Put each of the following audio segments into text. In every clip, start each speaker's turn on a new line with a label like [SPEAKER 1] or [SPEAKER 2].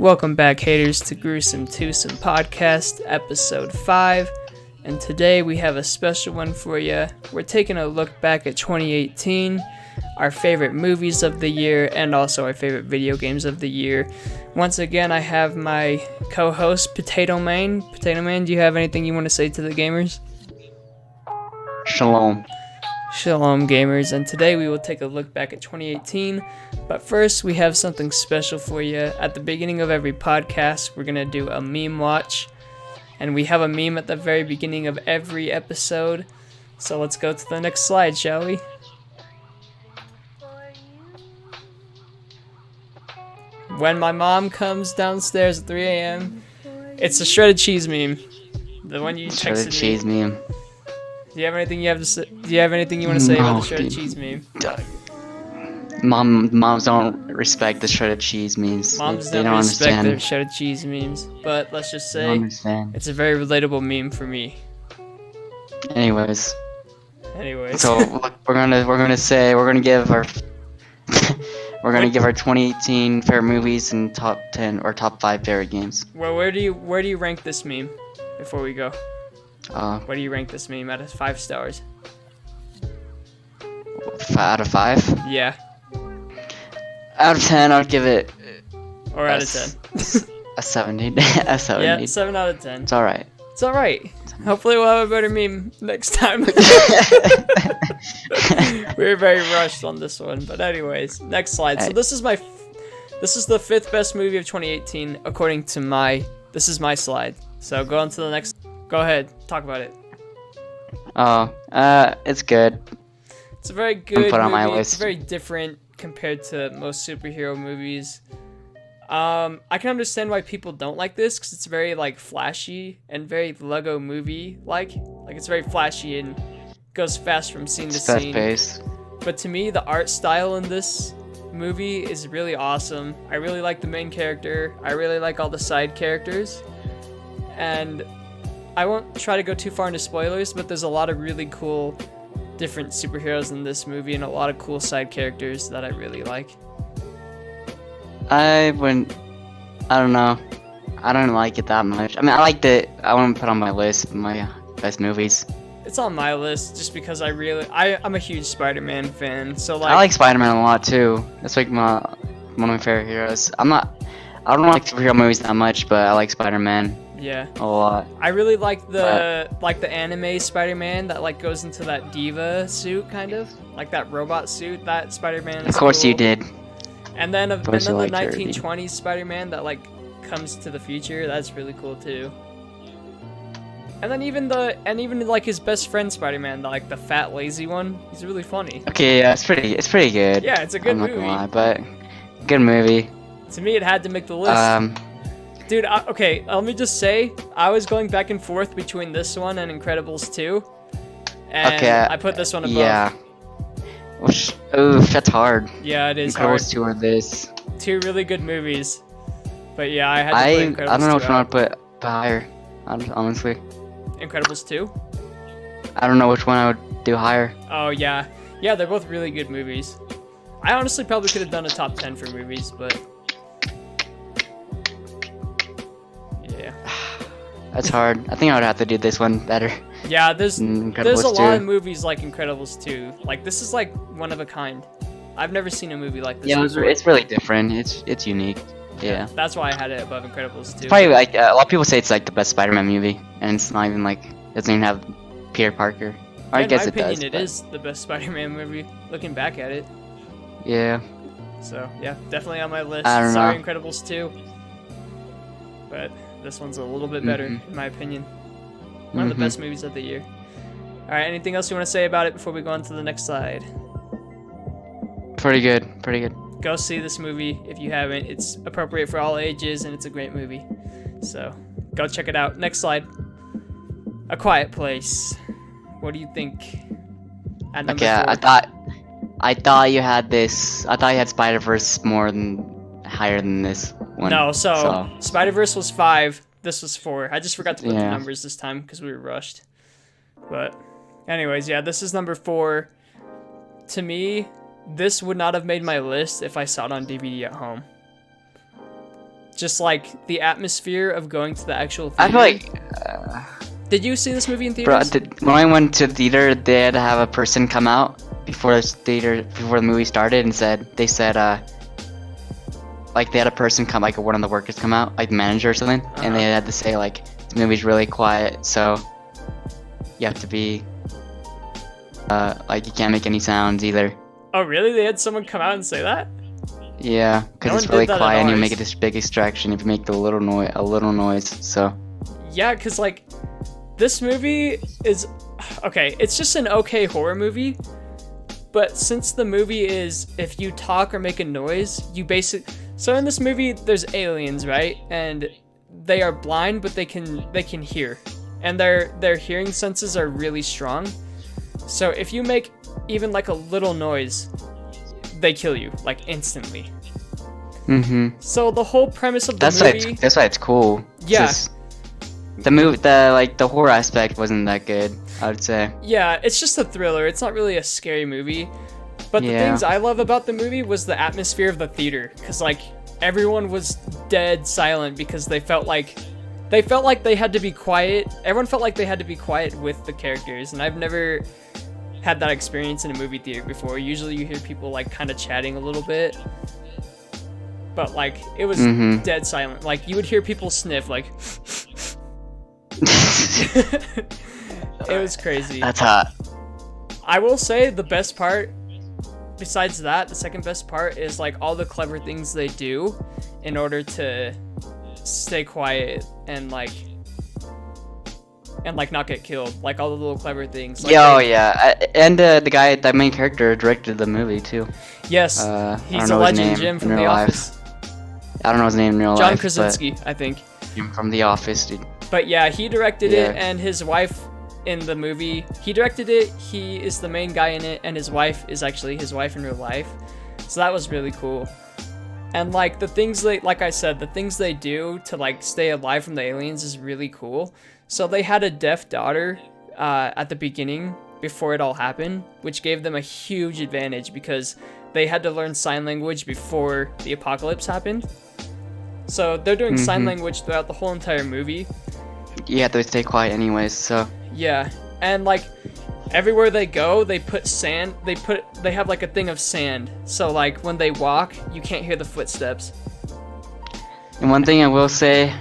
[SPEAKER 1] Welcome back, haters, to Gruesome Twosome Podcast, episode 5. And today we have a special one for you. We're taking a look back at 2018, our favorite movies of the year, and also our favorite video games of the year. Once again, I have my co-host, Potato Man. Potato Man, do you have anything you want to say to the gamers?
[SPEAKER 2] Shalom.
[SPEAKER 1] Shalom, gamers, and today we will take a look back at 2018, but first we have something special for you. At the beginning of every podcast, we're going to do a meme watch, and we have a meme at the very beginning of every episode, so let's go to the next slide, shall we? When my mom comes downstairs at 3 a.m., it's a shredded cheese meme, the one you texted me.
[SPEAKER 2] Shredded cheese meme.
[SPEAKER 1] Do you have anything you want to say about the shredded cheese meme?
[SPEAKER 2] Moms don't respect the shredded cheese memes.
[SPEAKER 1] Moms
[SPEAKER 2] they
[SPEAKER 1] don't respect
[SPEAKER 2] understand.
[SPEAKER 1] their shredded cheese memes, but let's just say it's a very relatable meme for me.
[SPEAKER 2] Anyways. So look, we're gonna give our 2018 favorite movies and top 10 or top 5 favorite games.
[SPEAKER 1] Well, where do you rank this meme before we go? Where do you rank this meme out of 5 stars?
[SPEAKER 2] Out of 5?
[SPEAKER 1] Yeah.
[SPEAKER 2] Out of 10, I'd give it.
[SPEAKER 1] Or out of 10.
[SPEAKER 2] A 70. A 70.
[SPEAKER 1] Yeah, 7 out of 10.
[SPEAKER 2] It's alright.
[SPEAKER 1] It's alright. Hopefully we'll have a better meme next time. We were very rushed on this one, but anyways, next slide. So this is the 5th best movie of 2018 according to this is my slide. So go on to the next. Go ahead, talk about it.
[SPEAKER 2] It's good.
[SPEAKER 1] It's a very good
[SPEAKER 2] put on
[SPEAKER 1] movie.
[SPEAKER 2] my list.
[SPEAKER 1] It's very different compared to most superhero movies. I can understand why people don't like this because it's very flashy and very Lego movie like it's very flashy and goes fast from scene to scene.
[SPEAKER 2] Fast-paced.
[SPEAKER 1] But to me, the art style in this movie is really awesome. I really like the main character. I really like all the side characters, and I won't try to go too far into spoilers, but there's a lot of really cool different superheroes in this movie and a lot of cool side characters that I really like.
[SPEAKER 2] I don't know. I don't like it that much. I mean, I liked it. I want to put on my list of my best movies.
[SPEAKER 1] It's on my list just because I'm a huge Spider-Man fan. So
[SPEAKER 2] I like Spider-Man a lot too. That's one of my favorite heroes. I don't like superhero movies that much, but I like Spider-Man.
[SPEAKER 1] Yeah.
[SPEAKER 2] A lot.
[SPEAKER 1] I really like the anime Spider-Man that goes into that diva suit kind of, like that robot suit. That Spider-Man is
[SPEAKER 2] Of course
[SPEAKER 1] cool.
[SPEAKER 2] you did.
[SPEAKER 1] And then the
[SPEAKER 2] like
[SPEAKER 1] 1920s Spider-Man that comes to the future. That's really cool too. And then even his best friend Spider-Man, the fat lazy one. He's really funny.
[SPEAKER 2] Okay, yeah, it's pretty good.
[SPEAKER 1] Yeah, it's a good movie.
[SPEAKER 2] I'm not gonna lie, but good movie.
[SPEAKER 1] To me, it had to make the list. Dude, okay, let me just say, I was going back and forth between this one and Incredibles 2, and
[SPEAKER 2] okay,
[SPEAKER 1] I put this one above.
[SPEAKER 2] Yeah. Oof, that's hard.
[SPEAKER 1] Yeah, it is
[SPEAKER 2] Incredibles
[SPEAKER 1] hard.
[SPEAKER 2] 2 or this.
[SPEAKER 1] 2 really good movies. But yeah, I had to put Incredibles 2
[SPEAKER 2] I don't know which one
[SPEAKER 1] out.
[SPEAKER 2] I'd put higher, honestly.
[SPEAKER 1] Incredibles 2?
[SPEAKER 2] I don't know which one I would do higher.
[SPEAKER 1] Oh, yeah. Yeah, they're both really good movies. I honestly probably could have done a top 10 for movies, but yeah.
[SPEAKER 2] That's hard. I think I would have to do this one better.
[SPEAKER 1] Yeah, there's a
[SPEAKER 2] Incredibles
[SPEAKER 1] lot
[SPEAKER 2] 2.
[SPEAKER 1] of movies like Incredibles 2. This is one of a kind. I've never seen a movie like this.
[SPEAKER 2] Yeah,
[SPEAKER 1] before.
[SPEAKER 2] it's really different. It's unique. Yeah.
[SPEAKER 1] That's why I had it above Incredibles 2.
[SPEAKER 2] Probably a lot of people say it's the best Spider-Man movie, and it's not even doesn't even have Peter Parker. Or I guess it does.
[SPEAKER 1] In my opinion, it is the best Spider-Man movie. Looking back at it.
[SPEAKER 2] Yeah.
[SPEAKER 1] So yeah, definitely on my list.
[SPEAKER 2] I don't
[SPEAKER 1] Sorry,
[SPEAKER 2] know.
[SPEAKER 1] Incredibles 2. But this one's a little bit better, in my opinion. One of the best movies of the year. Alright, anything else you want to say about it before we go on to the next slide?
[SPEAKER 2] Pretty good.
[SPEAKER 1] Go see this movie if you haven't. It's appropriate for all ages, and it's a great movie. So, go check it out. Next slide. A Quiet Place. What do you think? At number 4.
[SPEAKER 2] I thought you had this. I thought you had Spider-Verse higher than this one.
[SPEAKER 1] No, so Spider-Verse was 5. This was 4. I just forgot to put the numbers this time because we were rushed. But, anyways, yeah, this is number 4. To me, this would not have made my list if I saw it on DVD at home. just like the atmosphere of going to the actual theater.
[SPEAKER 2] I feel like,
[SPEAKER 1] Did you see this movie in
[SPEAKER 2] bro,
[SPEAKER 1] theaters?
[SPEAKER 2] when I went to the theater, they had to have a person come out before the movie started, and they said like they had a person come, like one of the workers come out, like the manager or something, and they had to say like the movie's really quiet, so you have to be like you can't make any sounds either.
[SPEAKER 1] Oh really? They had someone come out and say that?
[SPEAKER 2] Yeah,
[SPEAKER 1] No
[SPEAKER 2] because
[SPEAKER 1] one
[SPEAKER 2] it's really
[SPEAKER 1] did that at
[SPEAKER 2] quiet and you
[SPEAKER 1] ours.
[SPEAKER 2] make this big distraction if you make a little noise. So
[SPEAKER 1] Yeah, because like this movie is okay. It's just an okay horror movie, but since the movie is if you talk or make a noise, you so in this movie there's aliens, right? And they are blind, but they can hear, and their hearing senses are really strong. So if you make even like a little noise, they kill you like instantly. So the whole premise of the movie.
[SPEAKER 2] That's why it's cool.
[SPEAKER 1] Yeah.
[SPEAKER 2] The horror aspect wasn't that good, I would say.
[SPEAKER 1] Yeah, it's just a thriller. It's not really a scary movie. But the things I love about the movie was the atmosphere of the theater, because like everyone was dead silent because they felt like they had to be quiet. Everyone felt like they had to be quiet with the characters, and I've never had that experience in a movie theater before. Usually you hear people like kind of chatting a little bit, but like it was dead silent. Like you would hear people sniff like it was crazy.
[SPEAKER 2] That's hot.
[SPEAKER 1] I will say the best part, besides that, the second best part is like all the clever things they do in order to stay quiet and not get killed. Like all the little clever things. Like
[SPEAKER 2] And the main character directed the movie too.
[SPEAKER 1] Yes, he's a legend, Jim from The Office.
[SPEAKER 2] I don't know his name in real life.
[SPEAKER 1] John Krasinski, I think.
[SPEAKER 2] Jim from The Office, dude.
[SPEAKER 1] But yeah, he directed it, and his wife in the movie. He directed it, he is the main guy in it, and his wife is actually his wife in real life. So that was really cool. And like the things like I said, the things they do to like stay alive from the aliens is really cool. So they had a deaf daughter at the beginning before it all happened, which gave them a huge advantage because they had to learn sign language before the apocalypse happened. So they're doing sign language throughout the whole entire movie.
[SPEAKER 2] Yeah, they stay quiet anyways, so.
[SPEAKER 1] Yeah, and like everywhere they go, they put sand. They have like a thing of sand. So like when they walk, you can't hear the footsteps.
[SPEAKER 2] And one thing I will say,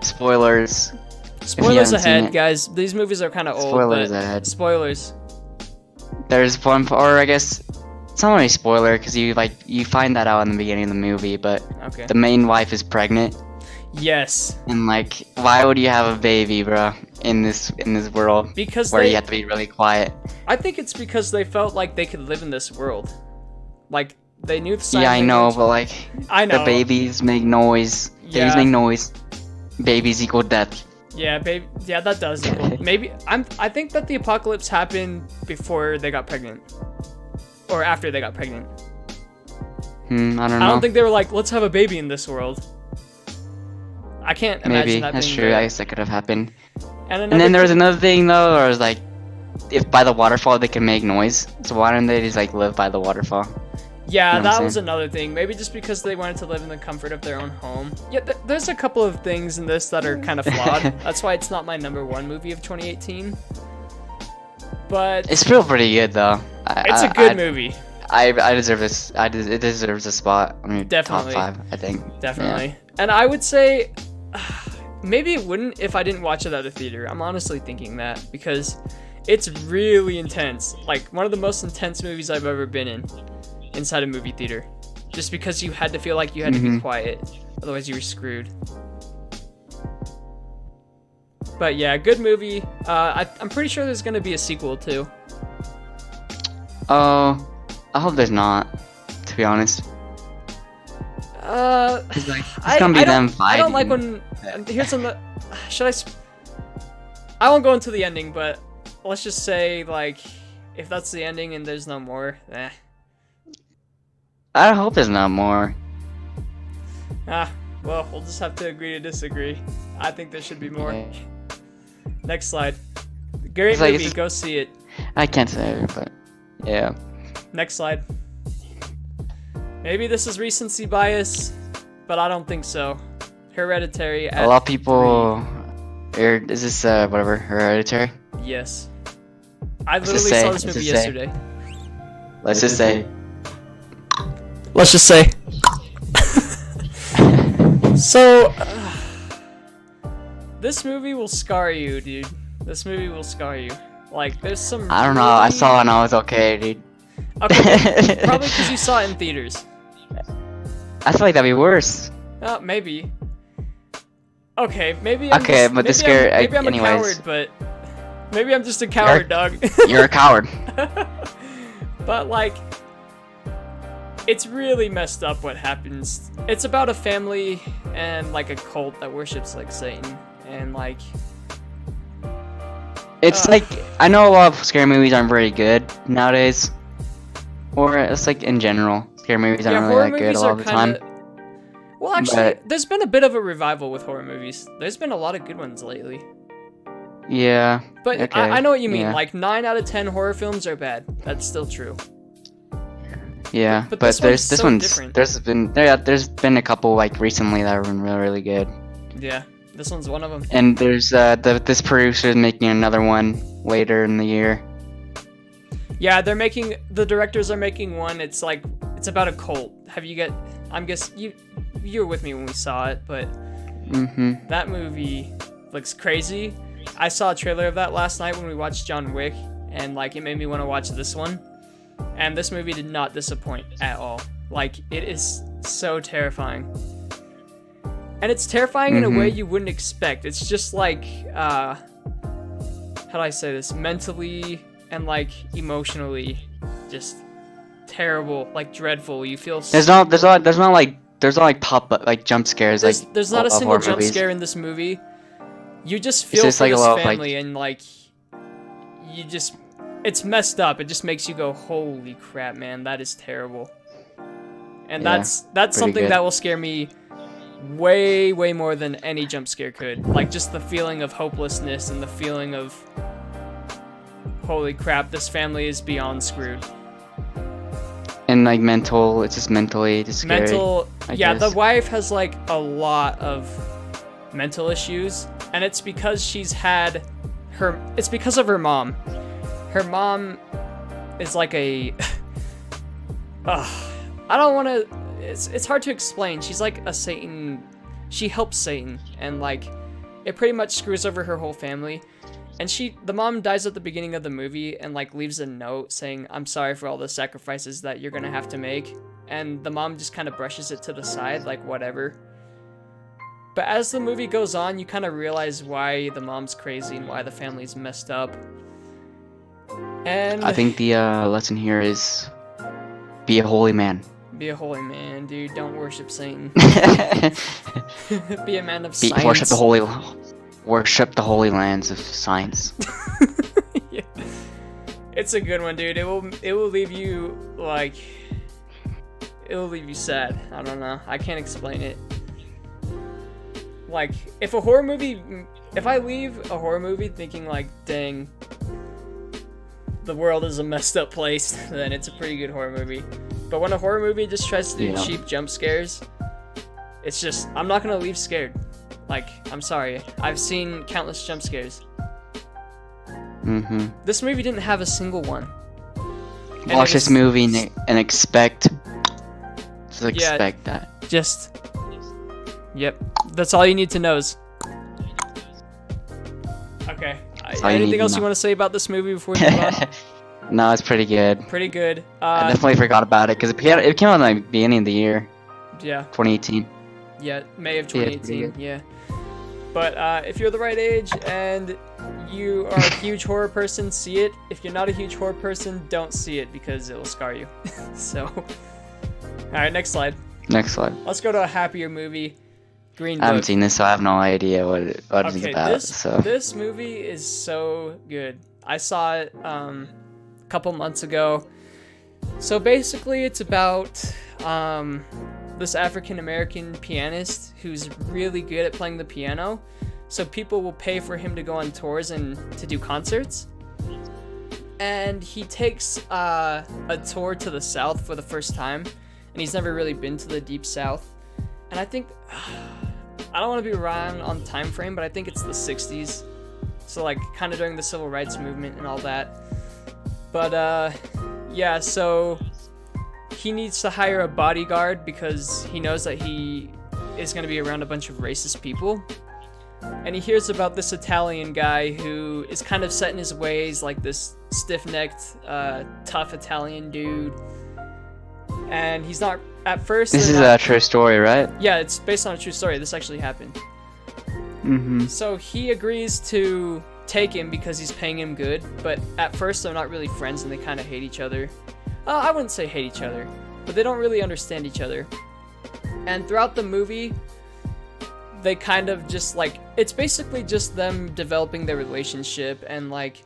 [SPEAKER 2] spoilers.
[SPEAKER 1] Spoilers ahead, guys. These movies are kind of old.
[SPEAKER 2] Spoilers
[SPEAKER 1] but
[SPEAKER 2] ahead.
[SPEAKER 1] Spoilers.
[SPEAKER 2] There's one, or I guess it's not really a spoiler because you find that out in the beginning of the movie, but
[SPEAKER 1] Okay.
[SPEAKER 2] the main wife is pregnant.
[SPEAKER 1] Yes.
[SPEAKER 2] And like, why would you have a baby, bro, in this world?
[SPEAKER 1] Because
[SPEAKER 2] where you have to be really quiet.
[SPEAKER 1] I think it's because they felt like they could live in this world. Like they knew the sign
[SPEAKER 2] Yeah, I know,
[SPEAKER 1] language.
[SPEAKER 2] but like,
[SPEAKER 1] I know.
[SPEAKER 2] the babies make noise.
[SPEAKER 1] Yeah.
[SPEAKER 2] Babies make noise. Babies equal death.
[SPEAKER 1] Yeah, baby. Yeah, that does equal. Maybe I think that the apocalypse happened before they got pregnant, or after they got pregnant.
[SPEAKER 2] I don't know.
[SPEAKER 1] I don't think they were like, let's have a baby in this world. I can't imagine
[SPEAKER 2] Maybe
[SPEAKER 1] that
[SPEAKER 2] that's
[SPEAKER 1] being
[SPEAKER 2] true.
[SPEAKER 1] the-
[SPEAKER 2] I guess that could have happened.
[SPEAKER 1] And
[SPEAKER 2] And then there was another thing though, where it was like, if by the waterfall they can make noise, so why don't they just like live by the waterfall?
[SPEAKER 1] Yeah,
[SPEAKER 2] You know what I'm
[SPEAKER 1] that
[SPEAKER 2] saying?
[SPEAKER 1] was another thing. Maybe just because they wanted to live in the comfort of their own home. Yeah, there's a couple of things in this that are kind of flawed. That's why it's not my number one movie of 2018. But
[SPEAKER 2] It's still pretty good though.
[SPEAKER 1] it's a good movie.
[SPEAKER 2] I deserve this. It deserves a spot on your
[SPEAKER 1] Definitely.
[SPEAKER 2] top 5, I think.
[SPEAKER 1] Definitely. And I would say maybe it wouldn't if I didn't watch it at a theater. I'm honestly thinking that because it's really intense. Like one of the most intense movies I've ever been in inside a movie theater. Just because you had to feel like you had to be quiet. Otherwise you were screwed. But yeah, good movie. I'm pretty sure there's going to be a sequel too.
[SPEAKER 2] Oh, I hope there's not, to be honest.
[SPEAKER 1] It's
[SPEAKER 2] gonna be them fighting.
[SPEAKER 1] I don't like when. Here's some. Should I? I won't go into the ending, but let's just say like, if that's the ending and there's no more,
[SPEAKER 2] I hope there's not more.
[SPEAKER 1] Well, we'll just have to agree to disagree. I think there should be more.
[SPEAKER 2] Yeah.
[SPEAKER 1] Next slide. Great
[SPEAKER 2] It's like-
[SPEAKER 1] movie.
[SPEAKER 2] it's-
[SPEAKER 1] Go see it.
[SPEAKER 2] I can't say it, but yeah.
[SPEAKER 1] Next slide. Maybe this is recency bias, but I don't think so. Hereditary.
[SPEAKER 2] A lot of people. Is this whatever Hereditary?
[SPEAKER 1] Yes. I literally saw this movie yesterday.
[SPEAKER 2] Let's just say.
[SPEAKER 1] Let's just say. So, this movie will scar you, dude. This movie will scar you. Like, there's some.
[SPEAKER 2] I don't know. I saw it and I was okay, dude.
[SPEAKER 1] Okay, probably because you saw it in theaters.
[SPEAKER 2] I feel like that'd be worse.
[SPEAKER 1] Maybe. Okay, maybe. I'm
[SPEAKER 2] okay,
[SPEAKER 1] just,
[SPEAKER 2] but
[SPEAKER 1] maybe
[SPEAKER 2] the scare.
[SPEAKER 1] maybe I'm
[SPEAKER 2] anyways.
[SPEAKER 1] a coward, but maybe I'm just a coward, dog.
[SPEAKER 2] You're a coward.
[SPEAKER 1] But like, it's really messed up what happens. It's about a family and like a cult that worships like Satan, and like.
[SPEAKER 2] It's like, I know a lot of scary movies aren't very good nowadays. Or it's like in general, scary movies aren't really that good a lot of the time.
[SPEAKER 1] Well, actually, there's been a bit of a revival with horror movies. There's been a lot of good ones lately.
[SPEAKER 2] Yeah.
[SPEAKER 1] But
[SPEAKER 2] okay.
[SPEAKER 1] I know what you mean.
[SPEAKER 2] Yeah.
[SPEAKER 1] Like 9 out of 10 horror films are bad. That's still true.
[SPEAKER 2] Yeah,
[SPEAKER 1] but
[SPEAKER 2] there's
[SPEAKER 1] different.
[SPEAKER 2] there's been a couple like recently that have been really, really good.
[SPEAKER 1] Yeah, this one's one of them.
[SPEAKER 2] And there's this producer is making another one later in the year.
[SPEAKER 1] Yeah, the directors are making one. It's about a cult. I'm guessing you were with me when we saw it, but that movie looks crazy. I saw a trailer of that last night when we watched John Wick, and like it made me want to watch this one. And this movie did not disappoint at all. Like, it is so terrifying. And it's terrifying in a way you wouldn't expect. It's just like, how do I say this? Mentally and like emotionally, just terrible, like dreadful. You feel. There's not
[SPEAKER 2] jump scares.
[SPEAKER 1] There's not a single jump scare in this movie. You just feel for this family, and like, you just. It's messed up. It just makes you go, holy crap, man, that is terrible. And that's something that will scare me way, way more than any jump scare could. Like, just the feeling of hopelessness and the feeling of, holy crap, this family is beyond screwed.
[SPEAKER 2] And like it's just mentally just scary.
[SPEAKER 1] The wife has like a lot of mental issues, and it's because it's because of her mom. Her mom is like a. I don't want to. It's hard to explain. She's like a Satan. She helps Satan, and like, it pretty much screws over her whole family. And the mom dies at the beginning of the movie, and like leaves a note saying, "I'm sorry for all the sacrifices that you're gonna have to make." And the mom just kind of brushes it to the side, like whatever. But as the movie goes on, you kind of realize why the mom's crazy and why the family's messed up. And
[SPEAKER 2] I think the lesson here is be a holy man.
[SPEAKER 1] Be a holy man, dude. Don't worship Satan. Be a man of science.
[SPEAKER 2] Worship the holy lands of science.
[SPEAKER 1] Yeah. It's a good one, dude. It will leave you like. It will leave you sad. I don't know. I can't explain it. Like, if I leave a horror movie thinking like, dang, the world is a messed up place, then it's a pretty good horror movie. But when a horror movie just tries to do cheap jump scares, it's just, I'm not gonna leave scared. Like, I'm sorry. I've seen countless jump scares. This movie didn't have a single one.
[SPEAKER 2] Watch this movie and expect that. Yep.
[SPEAKER 1] That's all you need to know. Okay. Anything else you want to say about this movie before we move on?
[SPEAKER 2] No, it's pretty good.
[SPEAKER 1] Pretty good.
[SPEAKER 2] I definitely forgot about it because it came out in the beginning of the year.
[SPEAKER 1] Yeah.
[SPEAKER 2] 2018.
[SPEAKER 1] Yeah, May of 2018. Yeah. But if you're the right age and you are a huge horror person, see it. If you're not a huge horror person, don't see it because it will scar you. So, all right, next slide. Let's go to a happier movie. Green Book.
[SPEAKER 2] I haven't seen this, so I have no idea what it's about.
[SPEAKER 1] This movie is so good. I saw it a couple months ago. So basically, it's about this African-American pianist who's really good at playing the piano. So people will pay for him to go on tours and to do concerts. And he takes a tour to the South for the first time. And he's never really been to the Deep South. and I think I don't want to be wrong on time frame, but I think it's the 60s. So like kind of during the civil rights movement and all that. But yeah, so he needs to hire a bodyguard because he knows that he is going to be around a bunch of racist people. And he hears about this Italian guy who is kind of set in his ways, like this stiff-necked, tough Italian dude. And he's not, at first...
[SPEAKER 2] This is a true story, right?
[SPEAKER 1] Yeah, it's based on a true story. This actually happened.
[SPEAKER 2] Mm-hmm.
[SPEAKER 1] So he agrees to take him because he's paying him good, but at first they're not really friends and they kind of hate each other. I wouldn't say hate each other, but they don't really understand each other. And throughout the movie, they kind of just like, it's basically just them developing their relationship, and like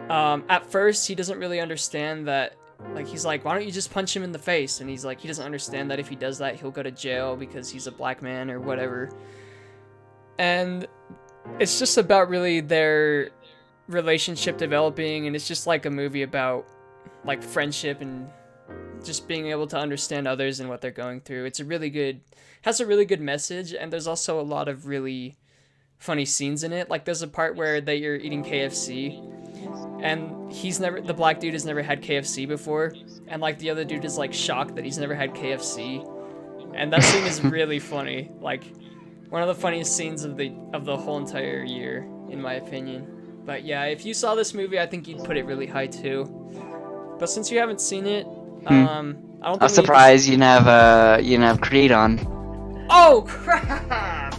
[SPEAKER 1] at first he doesn't really understand that, like he's like, why don't you just punch him in the face? And he's like, he doesn't understand that if he does that he'll go to jail because he's a black man or whatever. And it's just about really their relationship developing, and it's just like a movie about like friendship and just being able to understand others and what they're going through. It's has a really good message, and there's also a lot of really funny scenes in it. Like there's a part where they are eating KFC, and the black dude has never had KFC before, and like the other dude is like shocked that he's never had KFC, and that scene is really funny. Like one of the funniest scenes of the whole entire year, in my opinion. But yeah, if you saw this movie, I think you'd put it really high too. But since you haven't seen it, I don't think
[SPEAKER 2] I'm surprised you didn't have Creed on.
[SPEAKER 1] Oh crap!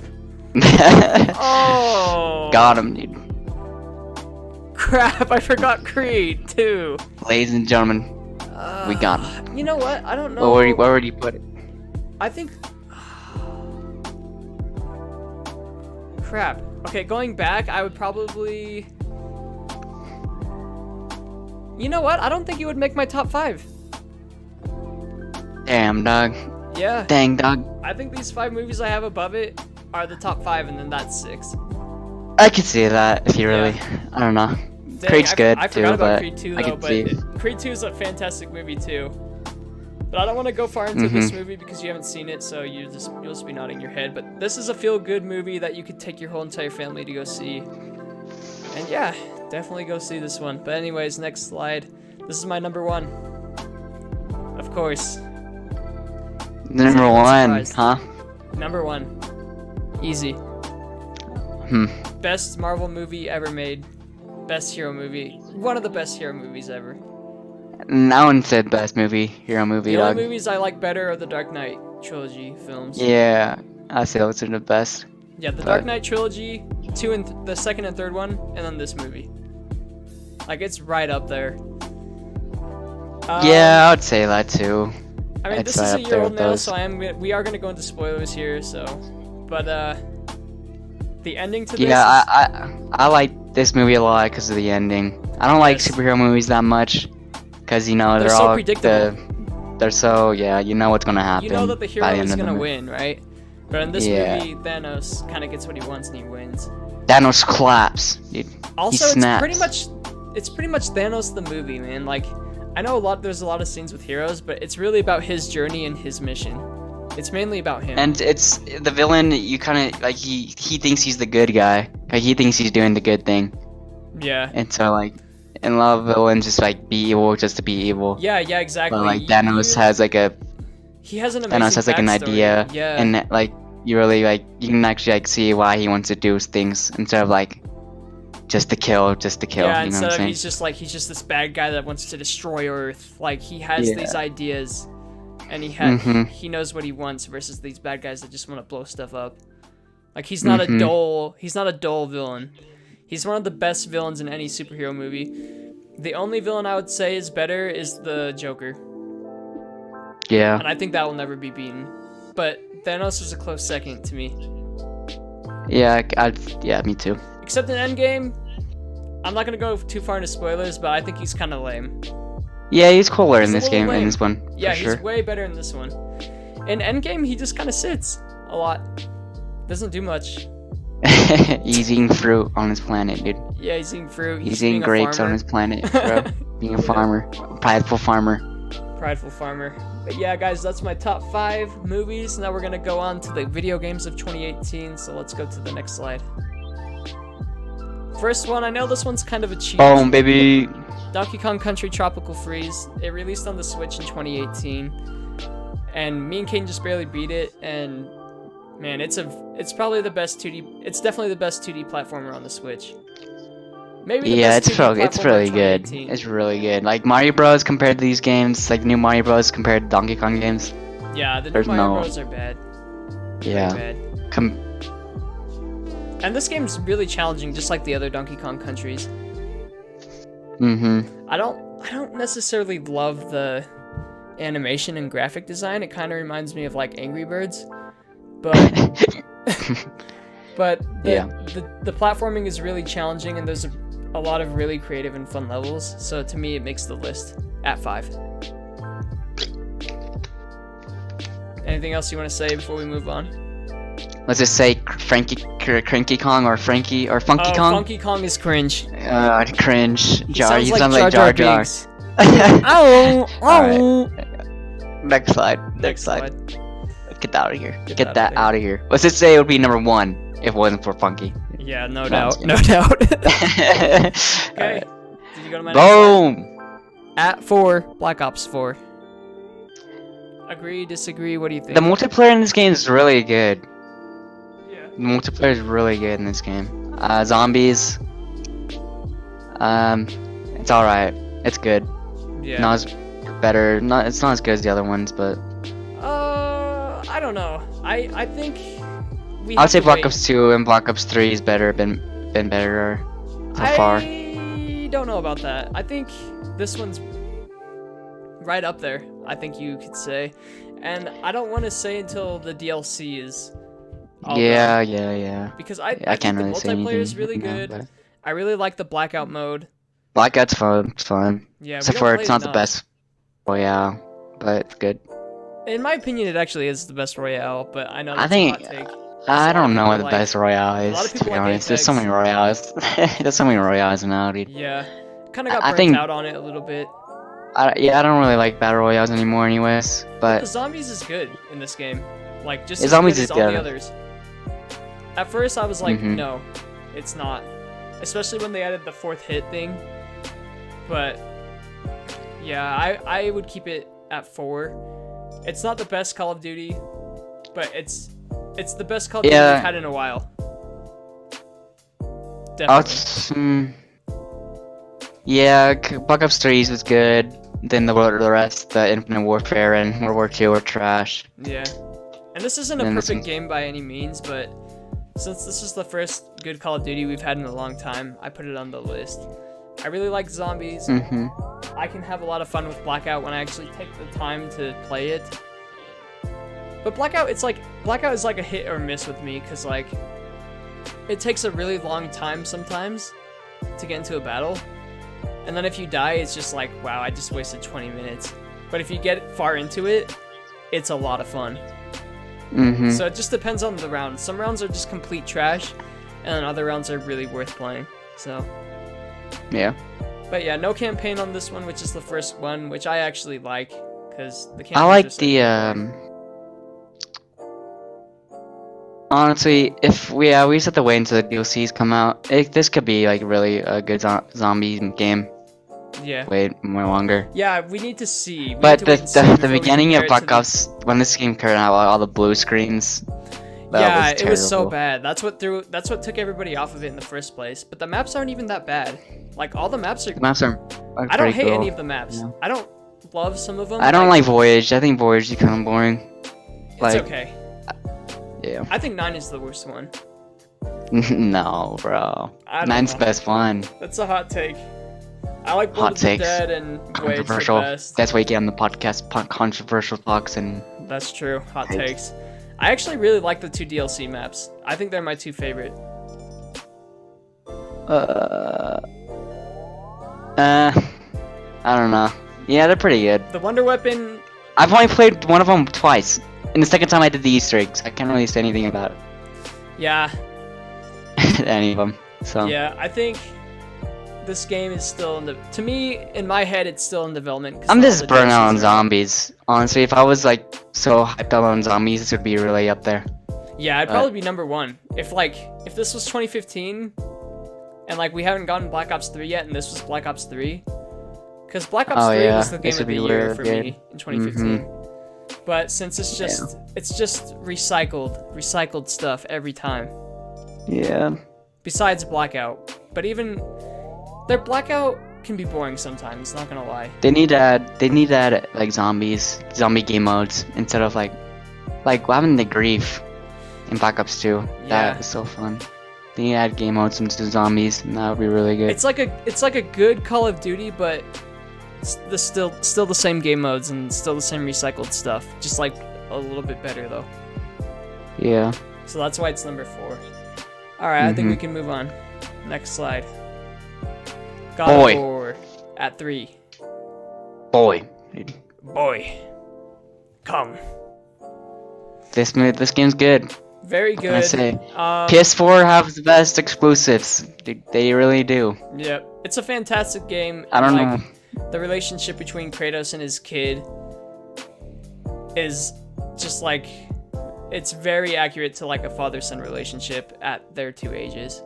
[SPEAKER 1] Oh.
[SPEAKER 2] Got him, dude.
[SPEAKER 1] Crap! I forgot Creed too.
[SPEAKER 2] Ladies and gentlemen, we got him.
[SPEAKER 1] You know what? I don't know.
[SPEAKER 2] Where would you put it?
[SPEAKER 1] I think. Crap. Okay, going back, I would probably. You know what? I don't think it would make my top 5.
[SPEAKER 2] Damn, dog.
[SPEAKER 1] Yeah.
[SPEAKER 2] Dang, dog.
[SPEAKER 1] I think these 5 movies I have above it are the top 5, and then that's 6.
[SPEAKER 2] I could see that if you really.
[SPEAKER 1] Yeah.
[SPEAKER 2] I don't know.
[SPEAKER 1] Dang,
[SPEAKER 2] Creed's good
[SPEAKER 1] I
[SPEAKER 2] too,
[SPEAKER 1] forgot about
[SPEAKER 2] but
[SPEAKER 1] Creed 2
[SPEAKER 2] I
[SPEAKER 1] though,
[SPEAKER 2] could see.
[SPEAKER 1] but Creed 2 is a fantastic movie too. But I don't want to go far into this movie because you haven't seen it, so you'll just be nodding your head. But this is a feel-good movie that you could take your whole entire family to go see. And yeah, definitely go see this one. But anyways, next slide. This is my number 1. Of course.
[SPEAKER 2] Number 1, huh?
[SPEAKER 1] Number 1. Easy. Best Marvel movie ever made. Best hero movie. One of the best hero movies ever.
[SPEAKER 2] No one said best hero movie,
[SPEAKER 1] The
[SPEAKER 2] dog.
[SPEAKER 1] only movies I like better are the Dark Knight trilogy films.
[SPEAKER 2] Yeah, I say those are the best.
[SPEAKER 1] Yeah, the Dark Knight trilogy, the second and third one, and then this movie. Like, it's right up there.
[SPEAKER 2] Yeah, I would say that too.
[SPEAKER 1] I mean, this is a year old now, so we are gonna go into spoilers here. So, but the ending to this.
[SPEAKER 2] Yeah, I like this movie a lot because of the ending. I don't like superhero movies that much because they're
[SPEAKER 1] so
[SPEAKER 2] all
[SPEAKER 1] predictable.
[SPEAKER 2] They're so you know what's gonna happen.
[SPEAKER 1] You know that the hero
[SPEAKER 2] by the
[SPEAKER 1] is
[SPEAKER 2] end of
[SPEAKER 1] gonna
[SPEAKER 2] the
[SPEAKER 1] win, right? But in this movie, Thanos kind of gets what he wants and he wins.
[SPEAKER 2] Thanos claps, dude.
[SPEAKER 1] Also,
[SPEAKER 2] he snaps.
[SPEAKER 1] it's pretty much Thanos the movie, man. Like, I know there's a lot of scenes with heroes, but it's really about his journey and his mission. It's mainly about him.
[SPEAKER 2] And it's the villain. You kind of like he thinks he's the good guy. Like he thinks he's doing the good thing.
[SPEAKER 1] Yeah.
[SPEAKER 2] And so like, and a lot of villains just like be evil just to be evil.
[SPEAKER 1] Yeah, exactly.
[SPEAKER 2] But like Thanos has like an
[SPEAKER 1] backstory.
[SPEAKER 2] idea.
[SPEAKER 1] Yeah.
[SPEAKER 2] And like you really like you can actually like see why he wants to do things instead of like just to kill.
[SPEAKER 1] Yeah,
[SPEAKER 2] you know
[SPEAKER 1] instead
[SPEAKER 2] what I'm
[SPEAKER 1] of
[SPEAKER 2] saying?
[SPEAKER 1] he's just this bad guy that wants to destroy Earth. Like he has these ideas, and he knows what he wants versus these bad guys that just want to blow stuff up. Like he's not a dull villain. He's one of the best villains in any superhero movie. The only villain I would say is better is the Joker.
[SPEAKER 2] Yeah.
[SPEAKER 1] And I think that will never be beaten. But Thanos is a close second to me.
[SPEAKER 2] Yeah, me too.
[SPEAKER 1] Except in Endgame, I'm not gonna go too far into spoilers, but I think he's kind of lame.
[SPEAKER 2] Yeah, he's cooler in
[SPEAKER 1] a
[SPEAKER 2] this
[SPEAKER 1] little
[SPEAKER 2] game,
[SPEAKER 1] lame.
[SPEAKER 2] in this one.
[SPEAKER 1] Yeah,
[SPEAKER 2] for sure.
[SPEAKER 1] he's way better in this one. In Endgame, he just kind of sits a lot. Doesn't do much.
[SPEAKER 2] He's eating fruit on his planet, dude.
[SPEAKER 1] Yeah, he's eating fruit.
[SPEAKER 2] He's eating grapes on his planet, bro. Being a farmer, a prideful farmer.
[SPEAKER 1] Prideful Farmer. But yeah, guys, that's my top 5 movies. Now we're gonna go on to the video games of 2018. So let's go to the next slide. First one, I know this one's kind of a cheat.
[SPEAKER 2] Boom, baby.
[SPEAKER 1] Donkey Kong Country Tropical Freeze. It released on the Switch in 2018, and me and Kane just barely beat it. And man, it's probably the best 2D. It's definitely the best 2D platformer on the Switch. Maybe the best 2D
[SPEAKER 2] it's
[SPEAKER 1] platformer
[SPEAKER 2] really
[SPEAKER 1] in
[SPEAKER 2] good.
[SPEAKER 1] 2018.
[SPEAKER 2] It's really good. Like Mario Bros compared to these games, like new Mario Bros compared to Donkey Kong games.
[SPEAKER 1] Yeah, the new
[SPEAKER 2] There's
[SPEAKER 1] Mario
[SPEAKER 2] no-
[SPEAKER 1] Bros are bad.
[SPEAKER 2] Yeah.
[SPEAKER 1] Very bad. And this game's really challenging, just like the other Donkey Kong countries. I don't necessarily love the animation and graphic design. It kind of reminds me of like Angry Birds, but the platforming is really challenging, and there's a lot of really creative and fun levels. So to me, it makes the list at 5. Anything else you want to say before we move on?
[SPEAKER 2] Let's just say Cranky Kong or Frankie or Funky Kong.
[SPEAKER 1] Funky Kong is cringe.
[SPEAKER 2] Cringe.
[SPEAKER 1] He sounds like
[SPEAKER 2] Jar
[SPEAKER 1] Jar
[SPEAKER 2] Jar.
[SPEAKER 1] Binks. Ow!
[SPEAKER 2] Alright. Next slide. Get that out of here. Get that out of here. Let's just say it would be number 1 if it wasn't for Funky.
[SPEAKER 1] Yeah, no doubt. Okay.
[SPEAKER 2] Right.
[SPEAKER 1] Did you go to my next slide?
[SPEAKER 2] Boom.
[SPEAKER 1] At 4, Black Ops 4. Agree, disagree, what do you think?
[SPEAKER 2] The multiplayer in this game is really good.
[SPEAKER 1] Yeah.
[SPEAKER 2] The multiplayer is really good in this game. Zombies. It's alright. It's good.
[SPEAKER 1] Yeah.
[SPEAKER 2] Not as better. It's not as good as the other ones, but
[SPEAKER 1] I don't know. I think
[SPEAKER 2] I would say Black Ops 2 and Black Ops 3 is better. Been better so far.
[SPEAKER 1] I don't know about that. I think this one's right up there, I think you could say. And I don't want to say until the DLC is all done.
[SPEAKER 2] Yeah.
[SPEAKER 1] Because I
[SPEAKER 2] can't
[SPEAKER 1] think
[SPEAKER 2] really
[SPEAKER 1] the
[SPEAKER 2] say
[SPEAKER 1] multiplayer is
[SPEAKER 2] anything
[SPEAKER 1] really
[SPEAKER 2] now,
[SPEAKER 1] good.
[SPEAKER 2] but-
[SPEAKER 1] I really like the Blackout mode.
[SPEAKER 2] Blackout's fun. It's fun.
[SPEAKER 1] Yeah,
[SPEAKER 2] Except for it's not the best Royale, but it's good.
[SPEAKER 1] In my opinion, it actually is the best Royale, but I know
[SPEAKER 2] I
[SPEAKER 1] that's
[SPEAKER 2] think-
[SPEAKER 1] a hot take.
[SPEAKER 2] I don't know what the
[SPEAKER 1] like-
[SPEAKER 2] best Royale
[SPEAKER 1] a lot of
[SPEAKER 2] is, to
[SPEAKER 1] people
[SPEAKER 2] be
[SPEAKER 1] like
[SPEAKER 2] honest. There's so
[SPEAKER 1] Apex.
[SPEAKER 2] many Royales. There's so many Royales now, dude.
[SPEAKER 1] Yeah, kind of got
[SPEAKER 2] I
[SPEAKER 1] burnt
[SPEAKER 2] think-
[SPEAKER 1] out on it a little bit.
[SPEAKER 2] I don't really like Battle Royales anymore anyways,
[SPEAKER 1] The
[SPEAKER 2] but
[SPEAKER 1] zombies is good in this game, like just
[SPEAKER 2] The
[SPEAKER 1] as
[SPEAKER 2] zombies
[SPEAKER 1] good
[SPEAKER 2] is
[SPEAKER 1] as all the
[SPEAKER 2] good.
[SPEAKER 1] others. At first, I was like,
[SPEAKER 2] Mhm.
[SPEAKER 1] no, it's not, especially when they added the 4th hit thing. But yeah, I would keep it at 4. It's not the best Call of Duty, but it's the best Call of Duty
[SPEAKER 2] Yeah.
[SPEAKER 1] we've had in a while.
[SPEAKER 2] I'll
[SPEAKER 1] Definitely.
[SPEAKER 2] yeah, Black Ops 3 was good. Then the rest, the Infinite Warfare and World War II were trash.
[SPEAKER 1] Yeah. And this isn't a
[SPEAKER 2] And this
[SPEAKER 1] perfect
[SPEAKER 2] one's-
[SPEAKER 1] game by any means, but since this is the first good Call of Duty we've had in a long time, I put it on the list. I really like zombies.
[SPEAKER 2] Mhm.
[SPEAKER 1] I can have a lot of fun with Blackout when I actually take the time to play it. But Blackout is like a hit or miss with me, because like it takes a really long time sometimes to get into a battle. And then if you die, it's just like, wow, I just wasted 20 minutes. But if you get far into it, it's a lot of fun.
[SPEAKER 2] Mhm.
[SPEAKER 1] So it just depends on the round. Some rounds are just complete trash, and then other rounds are really worth playing. So,
[SPEAKER 2] Yeah.
[SPEAKER 1] but yeah, no campaign on this one, which is the first one, which I actually like, because the campaign.
[SPEAKER 2] I like the honestly, if we just have to wait until the DLCs come out. This could be like really a good zombie game.
[SPEAKER 1] Yeah.
[SPEAKER 2] Wait more longer.
[SPEAKER 1] Yeah, we need to see. We
[SPEAKER 2] But
[SPEAKER 1] need to wait and see
[SPEAKER 2] the
[SPEAKER 1] before we
[SPEAKER 2] beginning
[SPEAKER 1] compare
[SPEAKER 2] of
[SPEAKER 1] it to
[SPEAKER 2] Black
[SPEAKER 1] the-
[SPEAKER 2] Ops, when this game came out, all the blue screens.
[SPEAKER 1] Yeah, it was so
[SPEAKER 2] terrible.
[SPEAKER 1] bad. That's what took everybody off of it in the first place. But the maps aren't even that bad. Like all the maps are.
[SPEAKER 2] The maps are
[SPEAKER 1] I don't
[SPEAKER 2] pretty
[SPEAKER 1] hate
[SPEAKER 2] cool.
[SPEAKER 1] any of the maps.
[SPEAKER 2] Yeah.
[SPEAKER 1] I don't love some of them.
[SPEAKER 2] I don't like Voyage. I think Voyage is kind of boring.
[SPEAKER 1] It's
[SPEAKER 2] like-
[SPEAKER 1] okay.
[SPEAKER 2] Yeah.
[SPEAKER 1] I think 9 is the worst one.
[SPEAKER 2] No, bro.
[SPEAKER 1] I don't
[SPEAKER 2] 9's
[SPEAKER 1] know.
[SPEAKER 2] the best one.
[SPEAKER 1] That's a hot take. I like Blood
[SPEAKER 2] Hot
[SPEAKER 1] of the
[SPEAKER 2] takes.
[SPEAKER 1] Dead and Voyage the
[SPEAKER 2] Controversial.
[SPEAKER 1] best.
[SPEAKER 2] That's why you get on the podcast, controversial talks and.
[SPEAKER 1] That's true. Hot
[SPEAKER 2] Takes.
[SPEAKER 1] takes. I actually really like the 2 DLC maps. I think they're my 2 favorite.
[SPEAKER 2] I don't know. Yeah, they're pretty good.
[SPEAKER 1] The Wonder Weapon.
[SPEAKER 2] I've only played one of them twice. And the second time I did the Easter eggs. I can't really say anything about
[SPEAKER 1] Yeah.
[SPEAKER 2] any of them. So.
[SPEAKER 1] Yeah, I think this game is still to me, in my head, it's still in development.
[SPEAKER 2] I'm just burnt out on zombies. Honestly, if I was like so hyped up on zombies, this would be really up there.
[SPEAKER 1] Yeah, I'd probably be number one. If this was 2015, and like we haven't gotten Black Ops 3 yet, and this was Black Ops 3, because Black Ops 3 was the game of the year for me in 2015. But since it's just recycled stuff every time.
[SPEAKER 2] Yeah.
[SPEAKER 1] Besides Blackout, but even their Blackout can be boring sometimes. Not gonna lie.
[SPEAKER 2] They need to add like zombie game modes instead of like what happened to Grief in Black Ops 2.
[SPEAKER 1] Yeah.
[SPEAKER 2] That was so fun. They need to add game modes into zombies, and that would be really good.
[SPEAKER 1] It's like a good Call of Duty, but it's still the same game modes and still the same recycled stuff. Just like a little bit better though.
[SPEAKER 2] Yeah.
[SPEAKER 1] So that's why it's number 4. All right, I think we can move on. Next slide. God of War at 3.
[SPEAKER 2] Boy,
[SPEAKER 1] come.
[SPEAKER 2] This game's good.
[SPEAKER 1] Very good.
[SPEAKER 2] I say PS4 have the best exclusives. They really do.
[SPEAKER 1] Yep, it's a fantastic game.
[SPEAKER 2] I don't know.
[SPEAKER 1] The relationship between Kratos and his kid is just like, it's very accurate to like a father-son relationship at their 2 ages,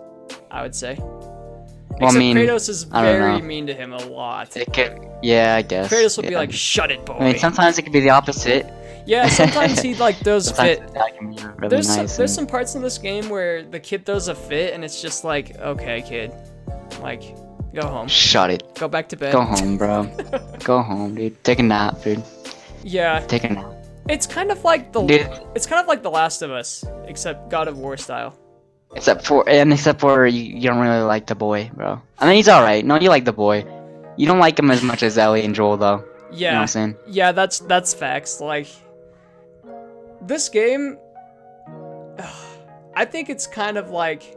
[SPEAKER 1] I would say.
[SPEAKER 2] Well,
[SPEAKER 1] Except Kratos is very mean to him a lot.
[SPEAKER 2] Yeah, I guess.
[SPEAKER 1] Kratos will be like, "Shut it, boy."
[SPEAKER 2] I mean, sometimes it can be the opposite.
[SPEAKER 1] Yeah, sometimes he like throws a fit.
[SPEAKER 2] That can be really nice.
[SPEAKER 1] There's some parts in this game where the kid throws a fit, and it's just like, okay, kid, like, go home.
[SPEAKER 2] Shut it.
[SPEAKER 1] Go back to bed.
[SPEAKER 2] Go home, bro. Go home, dude. Take a nap, dude.
[SPEAKER 1] Yeah.
[SPEAKER 2] Take a nap.
[SPEAKER 1] It's kind of like The Last of Us, except God of War style.
[SPEAKER 2] Except for you don't really like the boy, bro. I mean, he's alright. No, you like the boy. You don't like him as much as Ellie and Joel, though.
[SPEAKER 1] Yeah.
[SPEAKER 2] You know what I'm saying?
[SPEAKER 1] Yeah, that's facts. Like, this game, I think it's kind of like,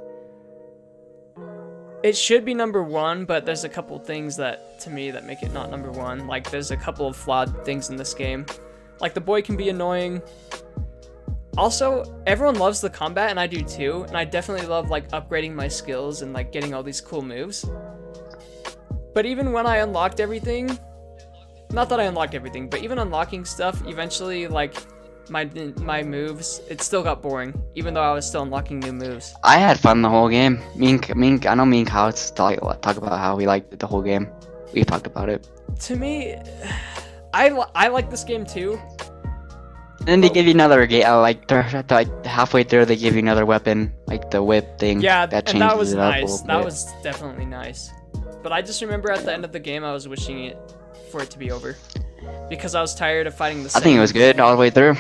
[SPEAKER 1] it should be number 1, but there's a couple things to me that make it not number 1. Like, there's a couple of flawed things in this game. Like, the boy can be annoying. Also, everyone loves the combat, and I do too. And I definitely love, like, upgrading my skills and, like, getting all these cool moves. But even when I unlocked everything, not that I unlocked everything, but even unlocking stuff, eventually, like, my moves, it still got boring, even though I was still unlocking new moves.
[SPEAKER 2] I had fun the whole game. I know me and Kyle talk about how we liked the whole game. We talked about it.
[SPEAKER 1] To me, I like this game too.
[SPEAKER 2] Then they give you another game. Like halfway through, they give you another weapon, like the whip thing.
[SPEAKER 1] Yeah,
[SPEAKER 2] that
[SPEAKER 1] and that was
[SPEAKER 2] it up
[SPEAKER 1] nice. That was definitely nice. But I just remember at the end of the game, I was wishing for it to be over, because I was tired of fighting the same.
[SPEAKER 2] I think it was good all the way through.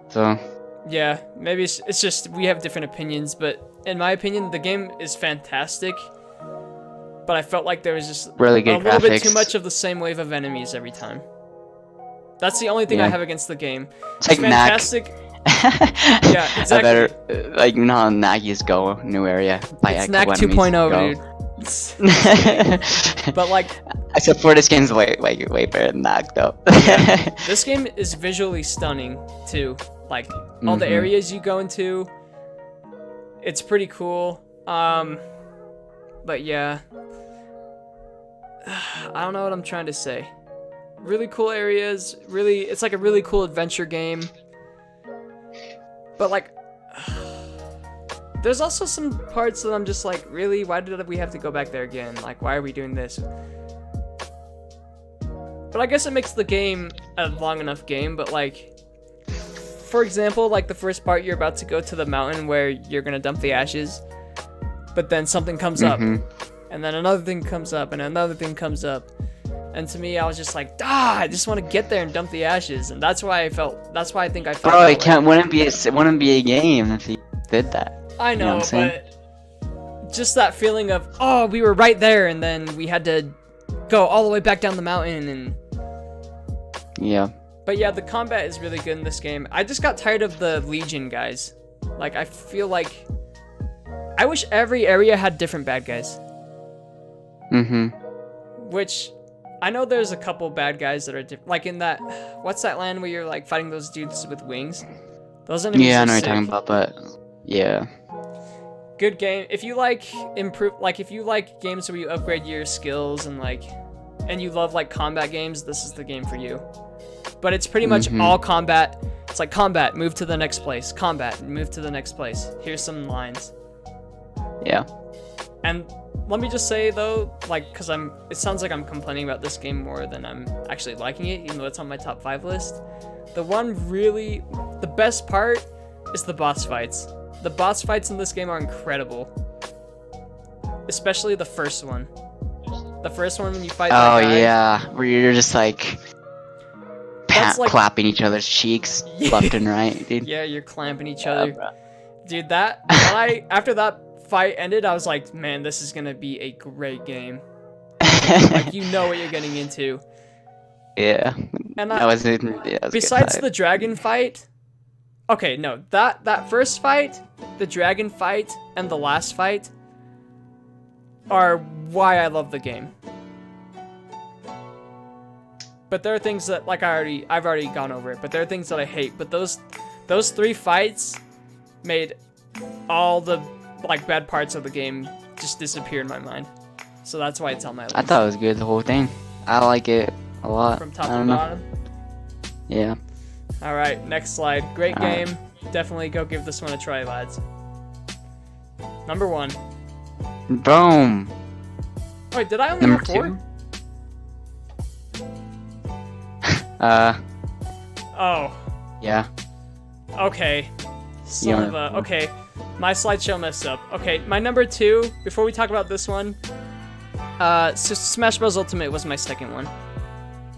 [SPEAKER 2] So.
[SPEAKER 1] Yeah, maybe it's just we have different opinions, but in my opinion, the game is fantastic. But I felt like there was just
[SPEAKER 2] really good
[SPEAKER 1] a little bit too
[SPEAKER 2] graphics.
[SPEAKER 1] much of the same wave of enemies every time. That's the only thing I have against the game.
[SPEAKER 2] It's like
[SPEAKER 1] fantastic. Yeah, exactly.
[SPEAKER 2] I better, like, you know how Nagy's go, new area.
[SPEAKER 1] It's Knack 2.0, dude. But like,
[SPEAKER 2] except for this game's way better than Knack, though.
[SPEAKER 1] Yeah. This game is visually stunning too. Like, all the areas you go into, it's pretty cool. But yeah, I don't know what I'm trying to say. Really cool areas. It's like a really cool adventure game. But like, there's also some parts that I'm just like, really? Why did we have to go back there again? Like, why are we doing this? But I guess it makes the game a long enough game, but like, for example, like the first part, you're about to go to the mountain where you're gonna dump the ashes, but then something comes up, and then another thing comes up, and another thing comes up. And to me, I was just like, I just want to get there and dump the ashes, and that's why I think I felt.
[SPEAKER 2] Bro, it wouldn't be a game if you did that.
[SPEAKER 1] I know,
[SPEAKER 2] what I'm saying?
[SPEAKER 1] but just that feeling of, we were right there, and then we had to go all the way back down the mountain, and
[SPEAKER 2] yeah.
[SPEAKER 1] But yeah, the combat is really good in this game. I just got tired of the Legion guys. Like, I feel like I wish every area had different bad guys. Which, I know there's a couple bad guys that are different. Like in that, what's that land where you're like fighting those dudes with wings? Those enemies.
[SPEAKER 2] Yeah, I know
[SPEAKER 1] are
[SPEAKER 2] what you're talking
[SPEAKER 1] sick.
[SPEAKER 2] about, but yeah.
[SPEAKER 1] good game. If you like if you like games where you upgrade your skills and you love like combat games, this is the game for you. But it's pretty much all combat. It's like combat, move to the next place. Combat, move to the next place. Here's some lines.
[SPEAKER 2] Yeah.
[SPEAKER 1] And let me just say though, like, cause it sounds like I'm complaining about this game more than I'm actually liking it, even though it's on my top 5 list. The best part is the boss fights. The boss fights in this game are incredible. Especially the first one. The first one when you fight that guy.
[SPEAKER 2] Yeah, where you're just like, clapping each other's cheeks left and right, dude.
[SPEAKER 1] Yeah, you're clamping each other. Bro. Dude, after that fight ended, I was like, man, this is gonna be a great game. Like, you know what you're getting into.
[SPEAKER 2] Yeah.
[SPEAKER 1] And
[SPEAKER 2] that
[SPEAKER 1] besides the dragon fight, okay, no, that first fight, the dragon fight, and the last fight are why I love the game. But there are things that, like, I've already gone over it, but there are things that I hate. But those 3 fights made all the, like, bad parts of the game just disappear in my mind. So that's why it's on my list.
[SPEAKER 2] I thought it was good, the whole thing. I like it a lot.
[SPEAKER 1] From top to bottom?
[SPEAKER 2] Yeah.
[SPEAKER 1] Alright, next slide. Great game. Definitely go give this one a try, lads. Number 1.
[SPEAKER 2] Boom.
[SPEAKER 1] Wait, did I only have 4?
[SPEAKER 2] 2?
[SPEAKER 1] Oh.
[SPEAKER 2] Yeah.
[SPEAKER 1] Okay. Okay. My slideshow messed up. Okay, my number 2, before we talk about this one, so Smash Bros. Ultimate was my second one.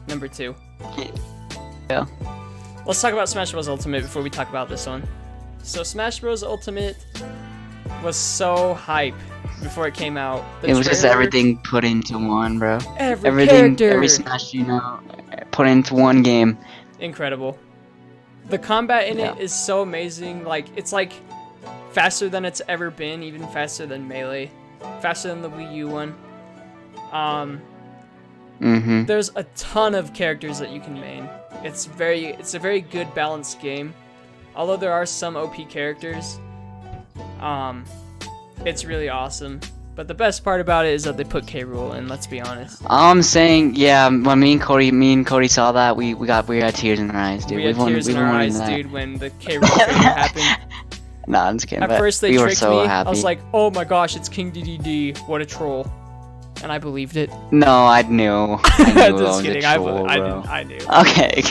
[SPEAKER 1] Number 2.
[SPEAKER 2] Yeah.
[SPEAKER 1] Let's talk about Smash Bros. Ultimate before we talk about this one. So Smash Bros. Ultimate was so hype before it came out.
[SPEAKER 2] It was just everything put into one, bro.
[SPEAKER 1] Everything, character.
[SPEAKER 2] Every Smash, put into one game.
[SPEAKER 1] Incredible. The combat in it is so amazing. Like, it's like faster than it's ever been, even faster than Melee, faster than the Wii U one. There's a ton of characters that you can main. It's a very good balanced game. Although there are some OP characters, it's really awesome. But the best part about it is that they put K. Rool in, let's be honest.
[SPEAKER 2] I'm saying, yeah, when me and Cody saw that, we had tears in our eyes, dude.
[SPEAKER 1] We had tears in our eyes, dude, when the K. Rool trailer happened.
[SPEAKER 2] Nah, I'm just kidding.
[SPEAKER 1] At first they tricked
[SPEAKER 2] so
[SPEAKER 1] me.
[SPEAKER 2] Happy.
[SPEAKER 1] I was like, oh my gosh, it's King DDD. What a troll. And I believed it.
[SPEAKER 2] No, I knew.
[SPEAKER 1] Just kidding.
[SPEAKER 2] Troll,
[SPEAKER 1] I knew.
[SPEAKER 2] Okay.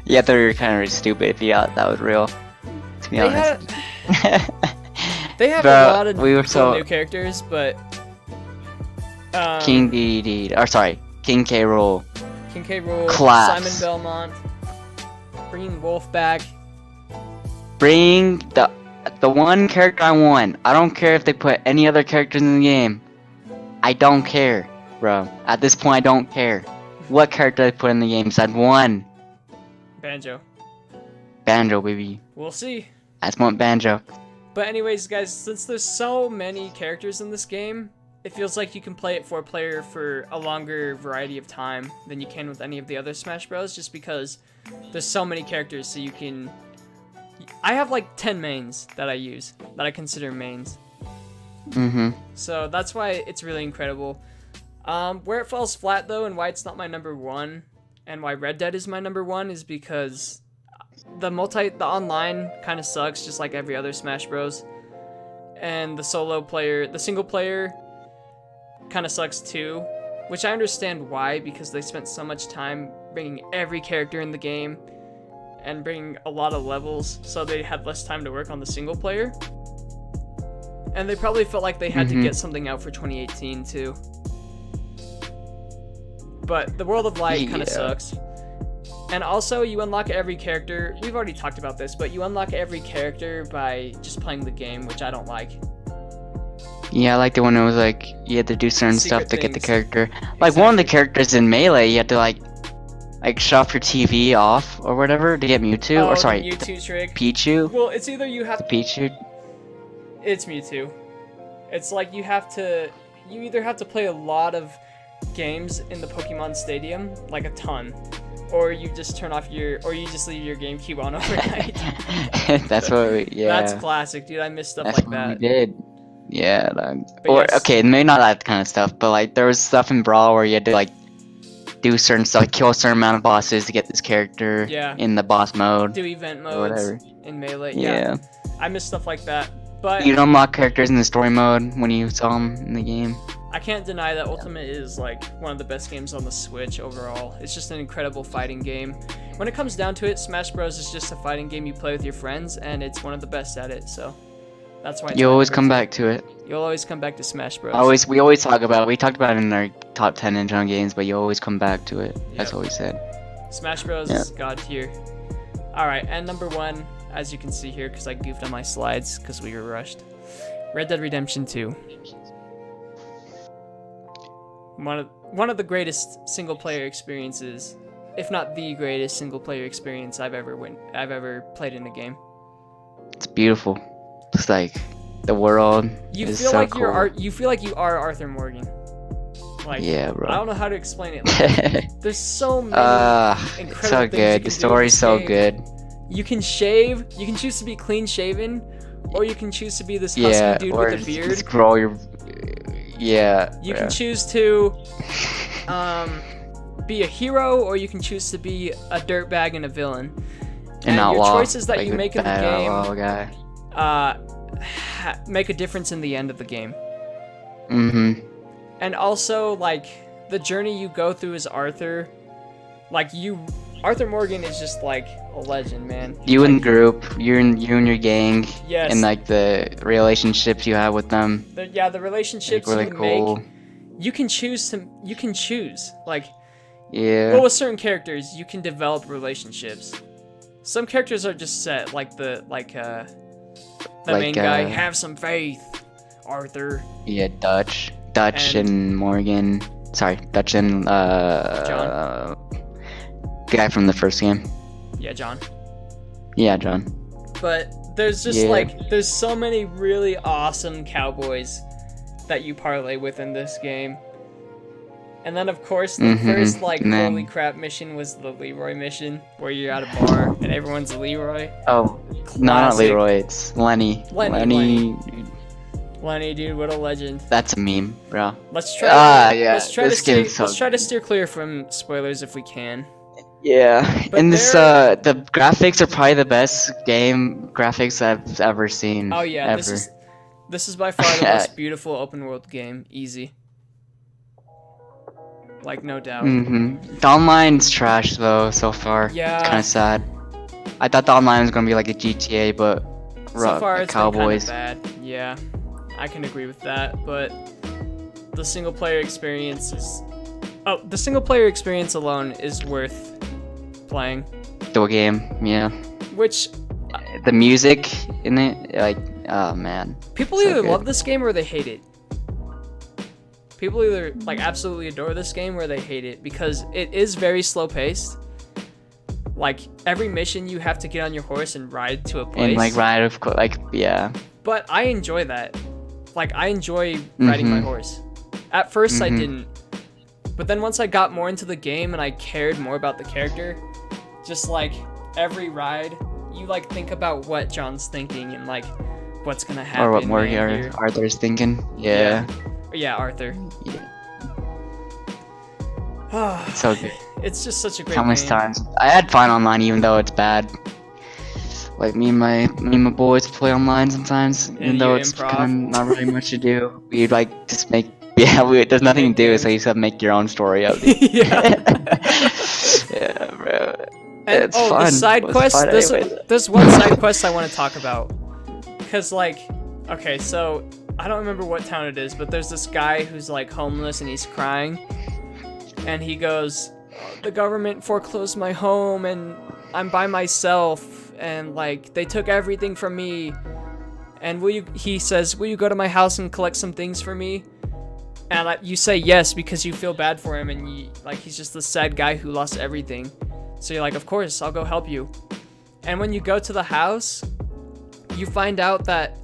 [SPEAKER 2] Yeah, they were kind of stupid if you thought that was real. To be honest.
[SPEAKER 1] They have a lot of new characters, but
[SPEAKER 2] King DDD, or sorry, King K. Rool.
[SPEAKER 1] King K. Rool,
[SPEAKER 2] Class.
[SPEAKER 1] Simon Belmont, bringing Wolf back.
[SPEAKER 2] Bring the one character I want. I don't care if they put any other characters in the game. I don't care, bro. At this point, I don't care. What character I put in the game besides one?
[SPEAKER 1] Banjo.
[SPEAKER 2] Banjo, baby.
[SPEAKER 1] We'll see.
[SPEAKER 2] I just want Banjo.
[SPEAKER 1] But anyways, guys, since there's so many characters in this game, it feels like you can play it 4-player for a longer variety of time than you can with any of the other Smash Bros. Just because there's so many characters, so you can... I have like 10 mains that I use, that I consider mains. So that's why it's really incredible. Where it falls flat though, and why it's not my number 1, and why Red Dead is my number 1, is because the online kind of sucks, just like every other Smash Bros. And the single player kind of sucks too, which I understand why, because they spent so much time bringing every character in the game and bringing a lot of levels, so they had less time to work on the single player. And they probably felt like they had to get something out for 2018 too. But the World of Light kind of sucks. And also, you unlock every character. We've already talked about this, but you unlock every character by just playing the game, which I don't like.
[SPEAKER 2] Yeah, I like the one that was like, you had to do certain stuff to get the character. Like, one of the characters in Melee, you had to like shut off your TV off or whatever to get Mewtwo. Or sorry,
[SPEAKER 1] Mewtwo trick.
[SPEAKER 2] Pichu.
[SPEAKER 1] Well, it's either you have
[SPEAKER 2] Pichu.
[SPEAKER 1] It's Mewtwo. It's like you either have to play a lot of games in the Pokemon Stadium, like a ton, or you just leave your GameCube on overnight.
[SPEAKER 2] That's
[SPEAKER 1] That's classic, dude. I miss stuff
[SPEAKER 2] That's
[SPEAKER 1] like
[SPEAKER 2] what
[SPEAKER 1] that.
[SPEAKER 2] we did. Yeah,
[SPEAKER 1] But
[SPEAKER 2] or
[SPEAKER 1] yes.
[SPEAKER 2] okay, maybe not that kind of stuff, but like there was stuff in Brawl where you had to like do certain stuff, kill a certain amount of bosses to get this character in the boss mode.
[SPEAKER 1] Do event
[SPEAKER 2] or
[SPEAKER 1] modes
[SPEAKER 2] whatever.
[SPEAKER 1] in Melee.
[SPEAKER 2] Yeah.
[SPEAKER 1] I miss stuff like that. But
[SPEAKER 2] You'd unlock characters in the story mode when you saw them in the game.
[SPEAKER 1] I can't deny that Ultimate is like one of the best games on the Switch overall. It's just an incredible fighting game. When it comes down to it, Smash Bros is just a fighting game you play with your friends, and it's one of the best at it. So that's why
[SPEAKER 2] You always come back to it.
[SPEAKER 1] You'll always come back to Smash Bros.
[SPEAKER 2] We always talk about it. We talked about it in our top 10 Nintendo games, but you always come back to it. That's what we said.
[SPEAKER 1] Smash Bros is god tier. All right, and number 1, as you can see here, because I goofed on my slides because we were rushed. Red Dead Redemption 2. One of the greatest single player experiences, if not the greatest single player experience I've ever played in a game.
[SPEAKER 2] It's beautiful. It's like the world
[SPEAKER 1] You
[SPEAKER 2] is
[SPEAKER 1] feel
[SPEAKER 2] so
[SPEAKER 1] like
[SPEAKER 2] cool.
[SPEAKER 1] you feel like you are Arthur Morgan. Like,
[SPEAKER 2] yeah, bro.
[SPEAKER 1] I don't know how to explain it. Like, there's so many incredible
[SPEAKER 2] it's so
[SPEAKER 1] things you
[SPEAKER 2] good.
[SPEAKER 1] can
[SPEAKER 2] The
[SPEAKER 1] do
[SPEAKER 2] story's
[SPEAKER 1] in
[SPEAKER 2] so
[SPEAKER 1] this game.
[SPEAKER 2] good.
[SPEAKER 1] You can shave. You can choose to be clean shaven, or you can choose to be this husky dude
[SPEAKER 2] or
[SPEAKER 1] with a beard.
[SPEAKER 2] just grow your. Yeah.
[SPEAKER 1] You can choose to be a hero, or you can choose to be a dirtbag and a villain.
[SPEAKER 2] An
[SPEAKER 1] and
[SPEAKER 2] outlaw,
[SPEAKER 1] your choices that
[SPEAKER 2] like
[SPEAKER 1] you
[SPEAKER 2] the
[SPEAKER 1] make in the
[SPEAKER 2] bad
[SPEAKER 1] game
[SPEAKER 2] outlaw guy.
[SPEAKER 1] make a difference in the end of the game.
[SPEAKER 2] Mm-hmm.
[SPEAKER 1] And also, like, the journey you go through as Arthur, Arthur Morgan is just like a legend, man.
[SPEAKER 2] You and group, you and your gang,
[SPEAKER 1] Yes.
[SPEAKER 2] and like the relationships you have with them.
[SPEAKER 1] The relationships
[SPEAKER 2] really
[SPEAKER 1] you
[SPEAKER 2] cool.
[SPEAKER 1] make, you can choose. Like,
[SPEAKER 2] Yeah.
[SPEAKER 1] well, with certain characters, you can develop relationships. Some characters are just set, like the main guy. Have some faith, Arthur.
[SPEAKER 2] Yeah, Dutch and Morgan. Sorry, Dutch and
[SPEAKER 1] John.
[SPEAKER 2] Guy from the first game.
[SPEAKER 1] Yeah, John.
[SPEAKER 2] Yeah, John.
[SPEAKER 1] But there's just there's so many really awesome cowboys that you parlay with in this game. And then, of course, the first, holy crap mission was the Leroy mission, where you're at a bar and everyone's Leroy.
[SPEAKER 2] Oh,
[SPEAKER 1] Classic.
[SPEAKER 2] no, not Leroy, it's Lenny.
[SPEAKER 1] Lenny, dude, what a legend.
[SPEAKER 2] That's a meme, bro.
[SPEAKER 1] Let's try
[SPEAKER 2] This
[SPEAKER 1] to steer clear from spoilers if we can.
[SPEAKER 2] Yeah,
[SPEAKER 1] But
[SPEAKER 2] and the graphics are probably the best game graphics I've ever seen.
[SPEAKER 1] Oh yeah,
[SPEAKER 2] ever.
[SPEAKER 1] this is by far the most beautiful open world game. Easy. Like, no doubt.
[SPEAKER 2] The online's trash though so far.
[SPEAKER 1] Yeah.
[SPEAKER 2] It's kind of sad. I thought the online was gonna be like a GTA, but
[SPEAKER 1] So far, it's
[SPEAKER 2] Cowboys.
[SPEAKER 1] been kind of bad. Yeah, I can agree with that. But the single player experience alone is worth playing.
[SPEAKER 2] The game, yeah.
[SPEAKER 1] Which
[SPEAKER 2] The music in it, like, oh man.
[SPEAKER 1] people
[SPEAKER 2] So
[SPEAKER 1] either
[SPEAKER 2] good.
[SPEAKER 1] love this game or they hate it. People either absolutely adore this game or they hate it because it is very slow paced. Like, every mission you have to get on your horse and ride to a place.
[SPEAKER 2] And yeah.
[SPEAKER 1] But I enjoy that. Like, I enjoy riding my horse. At first I didn't. But then once I got more into the game and I cared more about the character, just like every ride, you think about what John's thinking and what's gonna happen.
[SPEAKER 2] Or what Arthur's thinking. Yeah.
[SPEAKER 1] Yeah, Arthur.
[SPEAKER 2] It's so good.
[SPEAKER 1] It's just such a great
[SPEAKER 2] Countless
[SPEAKER 1] game.
[SPEAKER 2] times. I had fun online even though it's bad. Like me and my boys play online sometimes, even though it's kind of not really much to do. We'd just make there's nothing to do, so you just have to make your own story up.
[SPEAKER 1] Yeah.
[SPEAKER 2] Yeah, bro.
[SPEAKER 1] And,
[SPEAKER 2] It's fun.
[SPEAKER 1] the side
[SPEAKER 2] It's
[SPEAKER 1] quest.
[SPEAKER 2] fun anyways.
[SPEAKER 1] There's one side quest I want to talk about. Cause okay, so I don't remember what town it is, but there's this guy who's homeless and he's crying, and he goes, "The government foreclosed my home, and I'm by myself, and they took everything from me. And he says, will you go to my house and collect some things for me?" And you say yes because you feel bad for him, and he's just the sad guy who lost everything. So you're like, of course, I'll go help you. And when you go to the house, you find out that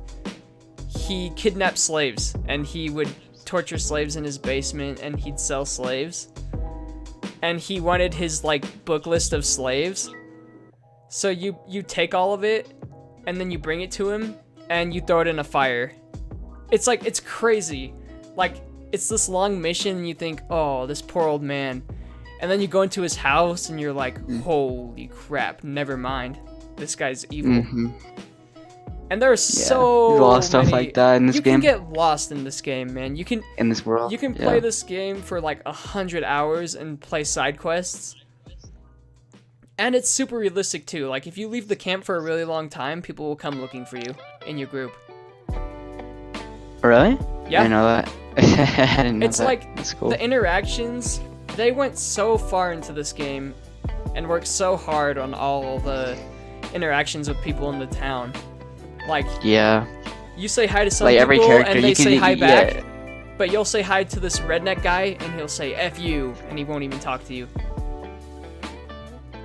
[SPEAKER 1] he kidnapped slaves, and he would torture slaves in his basement, and he'd sell slaves. and he wanted his like book list of slaves. So you take all of it, and then you bring it to him, and you throw it in a fire. It's crazy. Like, it's this long mission, and you think, oh, this poor old man. And then you go into his house, and you're like, holy crap, never mind. This guy's evil.
[SPEAKER 2] Mm-hmm.
[SPEAKER 1] And there are so
[SPEAKER 2] There's a lot of stuff
[SPEAKER 1] many...
[SPEAKER 2] like that in this game.
[SPEAKER 1] You can get lost in this game, man. You can
[SPEAKER 2] in this world.
[SPEAKER 1] You can play this game for like 100 hours and play side quests. And it's super realistic too. Like, if you leave the camp for a really long time, people will come looking for you in your group.
[SPEAKER 2] Really?
[SPEAKER 1] Yeah.
[SPEAKER 2] I know that. I didn't know
[SPEAKER 1] It's
[SPEAKER 2] that.
[SPEAKER 1] like
[SPEAKER 2] That's cool.
[SPEAKER 1] the interactions, they went so far into this game and worked so hard on all the interactions with people in the town. Like,
[SPEAKER 2] Yeah.
[SPEAKER 1] you say hi to some
[SPEAKER 2] Like,
[SPEAKER 1] people
[SPEAKER 2] every character
[SPEAKER 1] and they
[SPEAKER 2] you can
[SPEAKER 1] say hi back,
[SPEAKER 2] yeah.
[SPEAKER 1] but you'll say hi to this redneck guy and he'll say F you, and he won't even talk to you.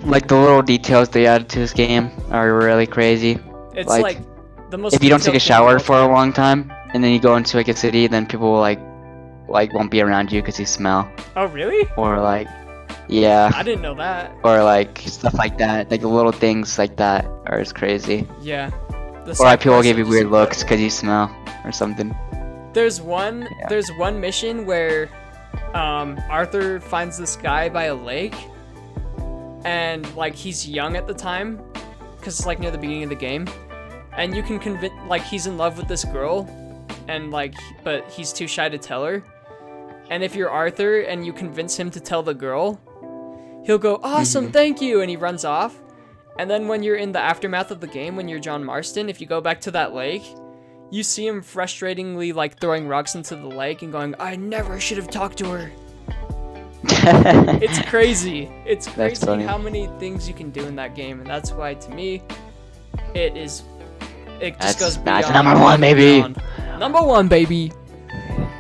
[SPEAKER 2] Like, the little details they added to this game are really crazy.
[SPEAKER 1] It's
[SPEAKER 2] Like,
[SPEAKER 1] like the most
[SPEAKER 2] If you don't take a
[SPEAKER 1] detailed thing
[SPEAKER 2] shower
[SPEAKER 1] of all
[SPEAKER 2] for a
[SPEAKER 1] time.
[SPEAKER 2] long time, and then you go into like a city, then people will like won't be around you because you smell,
[SPEAKER 1] Oh, really?
[SPEAKER 2] or like, yeah,
[SPEAKER 1] I didn't know that.
[SPEAKER 2] or like stuff like that. Like the little things like that are just crazy.
[SPEAKER 1] Yeah. The
[SPEAKER 2] Or
[SPEAKER 1] side
[SPEAKER 2] like people will
[SPEAKER 1] quests
[SPEAKER 2] give
[SPEAKER 1] are
[SPEAKER 2] you
[SPEAKER 1] just
[SPEAKER 2] weird
[SPEAKER 1] incredible.
[SPEAKER 2] looks because you smell or something.
[SPEAKER 1] There's one
[SPEAKER 2] Yeah.
[SPEAKER 1] there's one mission where Arthur finds this guy by a lake, and like he's young at the time because it's like near the beginning of the game, and you can convince, like, he's in love with this girl, and like, but he's too shy to tell her. And if you're Arthur and you convince him to tell the girl, he'll go, awesome, thank you, and he runs off. And then when you're in the aftermath of the game, when you're John Marston, if you go back to that lake, you see him frustratingly like throwing rocks into the lake and going, I never should have talked to her. It's crazy. It's
[SPEAKER 2] That's
[SPEAKER 1] crazy
[SPEAKER 2] funny.
[SPEAKER 1] how many things you can do in that game, and that's why, to me, it just goes beyond.
[SPEAKER 2] That's number one, baby.
[SPEAKER 1] beyond. Number one, baby.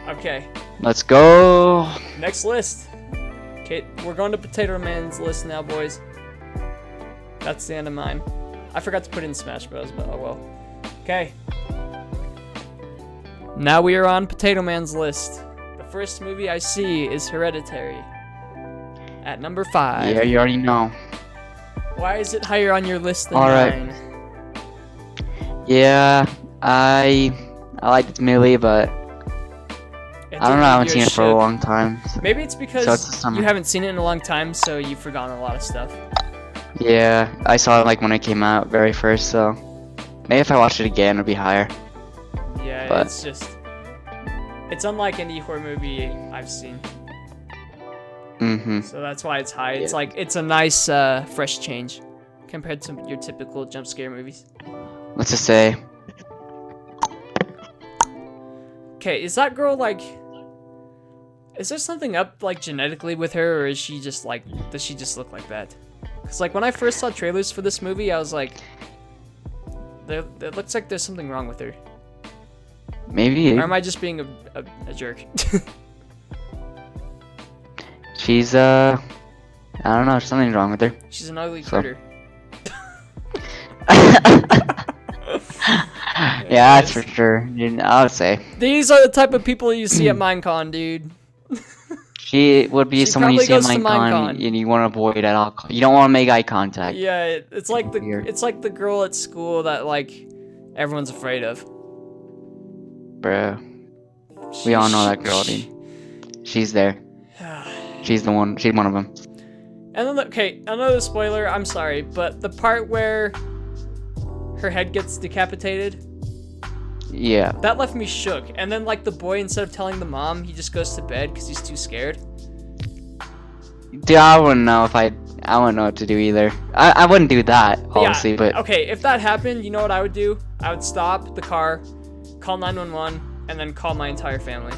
[SPEAKER 1] Okay,
[SPEAKER 2] Let's go.
[SPEAKER 1] next list. Okay, we're going to Potato Man's list now, boys. That's the end of mine. I forgot to put in Smash Bros, but oh well. Okay. Now we are on Potato Man's list. The first movie I see is Hereditary. At number 5.
[SPEAKER 2] Yeah, you already know.
[SPEAKER 1] Why is it higher on your list than
[SPEAKER 2] Alright.
[SPEAKER 1] 9?
[SPEAKER 2] Yeah, I like this movie, but I don't know. I haven't seen it for a long time.
[SPEAKER 1] Maybe it's
[SPEAKER 2] So
[SPEAKER 1] because
[SPEAKER 2] it's the summer.
[SPEAKER 1] you haven't seen it in a long time, so you've forgotten a lot of stuff.
[SPEAKER 2] Yeah, I saw it like when it came out very first, so maybe if I watched it again, it'd be higher.
[SPEAKER 1] Yeah,
[SPEAKER 2] But-
[SPEAKER 1] it's unlike any horror movie I've seen.
[SPEAKER 2] Mm-hmm.
[SPEAKER 1] So that's why it's high. It's
[SPEAKER 2] Yeah.
[SPEAKER 1] like, it's a nice fresh change compared to your typical jump scare movies.
[SPEAKER 2] What's it say?
[SPEAKER 1] Okay, is that girl like, is there something up like genetically with her, or is she just like, does she just look like that? Because like when I first saw trailers for this movie, I was like, it looks like there's something wrong with her.
[SPEAKER 2] Maybe
[SPEAKER 1] Or am I just being a jerk?
[SPEAKER 2] she's I don't know. Something's wrong with her.
[SPEAKER 1] She's an ugly
[SPEAKER 2] So-
[SPEAKER 1] critter.
[SPEAKER 2] Yeah, that's for sure. Dude, I would say
[SPEAKER 1] These are the type of people you see at Minecon, dude.
[SPEAKER 2] she would be
[SPEAKER 1] She
[SPEAKER 2] someone you
[SPEAKER 1] probably
[SPEAKER 2] see at
[SPEAKER 1] goes to
[SPEAKER 2] Minecon
[SPEAKER 1] Minecon.
[SPEAKER 2] and you want to avoid at all. You don't want to make eye contact.
[SPEAKER 1] Yeah, it's like
[SPEAKER 2] Weird.
[SPEAKER 1] it's like the girl at school that like everyone's afraid of.
[SPEAKER 2] Bro, we all know that girl, dude. She's there. She's the one. She's one of them.
[SPEAKER 1] And then, okay, another spoiler, I'm sorry, but the part where her head gets decapitated,
[SPEAKER 2] Yeah.
[SPEAKER 1] that left me shook. And then, like, the boy, instead of telling the mom, he just goes to bed because he's too scared.
[SPEAKER 2] Dude, I wouldn't know if I wouldn't know what to do either. I wouldn't do that, obviously,
[SPEAKER 1] yeah,
[SPEAKER 2] but
[SPEAKER 1] okay, if that happened, you know what I would do? I would stop the car, call 911, and then call my entire family.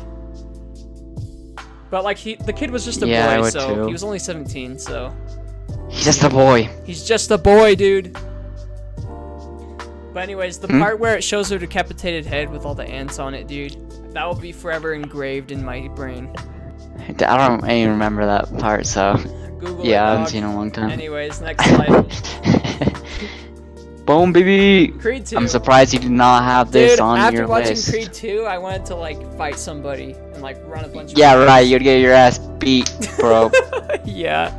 [SPEAKER 1] But, like, the kid was just a
[SPEAKER 2] Yeah, I
[SPEAKER 1] boy,
[SPEAKER 2] would
[SPEAKER 1] so
[SPEAKER 2] too.
[SPEAKER 1] he was only 17, so...
[SPEAKER 2] he's just a boy.
[SPEAKER 1] He's just a boy, dude. But anyways, the
[SPEAKER 2] Hmm?
[SPEAKER 1] part where it shows her decapitated head with all the ants on it, dude, that will be forever engraved in my brain.
[SPEAKER 2] I don't even remember that part, so
[SPEAKER 1] Google
[SPEAKER 2] yeah, I
[SPEAKER 1] it,
[SPEAKER 2] haven't
[SPEAKER 1] dog.
[SPEAKER 2] seen it in a long time.
[SPEAKER 1] Anyways, next slide.
[SPEAKER 2] Boom, baby.
[SPEAKER 1] Creed 2.
[SPEAKER 2] I'm surprised you did not have this on
[SPEAKER 1] after
[SPEAKER 2] your
[SPEAKER 1] watching
[SPEAKER 2] list.
[SPEAKER 1] Creed 2, I wanted to like fight somebody and like run a bunch of
[SPEAKER 2] Yeah,
[SPEAKER 1] rounds.
[SPEAKER 2] right. You'd get your ass beat, bro.
[SPEAKER 1] Yeah,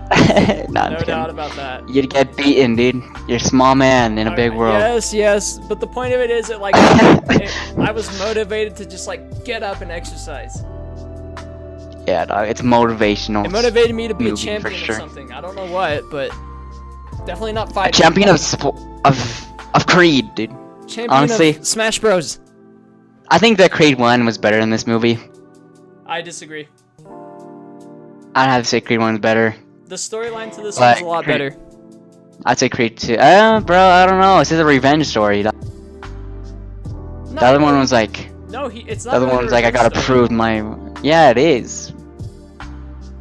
[SPEAKER 2] Not
[SPEAKER 1] no
[SPEAKER 2] kidding.
[SPEAKER 1] doubt about that.
[SPEAKER 2] You'd get beaten, dude. You're a small man in a big world.
[SPEAKER 1] Yes, but the point of it is that like I was motivated to just like get up and exercise.
[SPEAKER 2] Yeah, dog. It's motivational.
[SPEAKER 1] It motivated me to be a
[SPEAKER 2] movie,
[SPEAKER 1] champion
[SPEAKER 2] for sure.
[SPEAKER 1] of something. I don't know what, but definitely not
[SPEAKER 2] A
[SPEAKER 1] fighting.
[SPEAKER 2] champion of Creed, dude.
[SPEAKER 1] Champion
[SPEAKER 2] honestly.
[SPEAKER 1] of Smash Bros.
[SPEAKER 2] I think that Creed 1 was better in this movie.
[SPEAKER 1] I disagree.
[SPEAKER 2] I'd have to say Creed 1 is better.
[SPEAKER 1] The storyline to this one's a lot
[SPEAKER 2] Creed-
[SPEAKER 1] better.
[SPEAKER 2] I'd say Creed 2. Bro, I don't know. This is a revenge story. The other one was like...
[SPEAKER 1] No, it's not.
[SPEAKER 2] The other
[SPEAKER 1] really
[SPEAKER 2] one was
[SPEAKER 1] a
[SPEAKER 2] like, I gotta
[SPEAKER 1] revenge story.
[SPEAKER 2] prove my... Yeah, it is.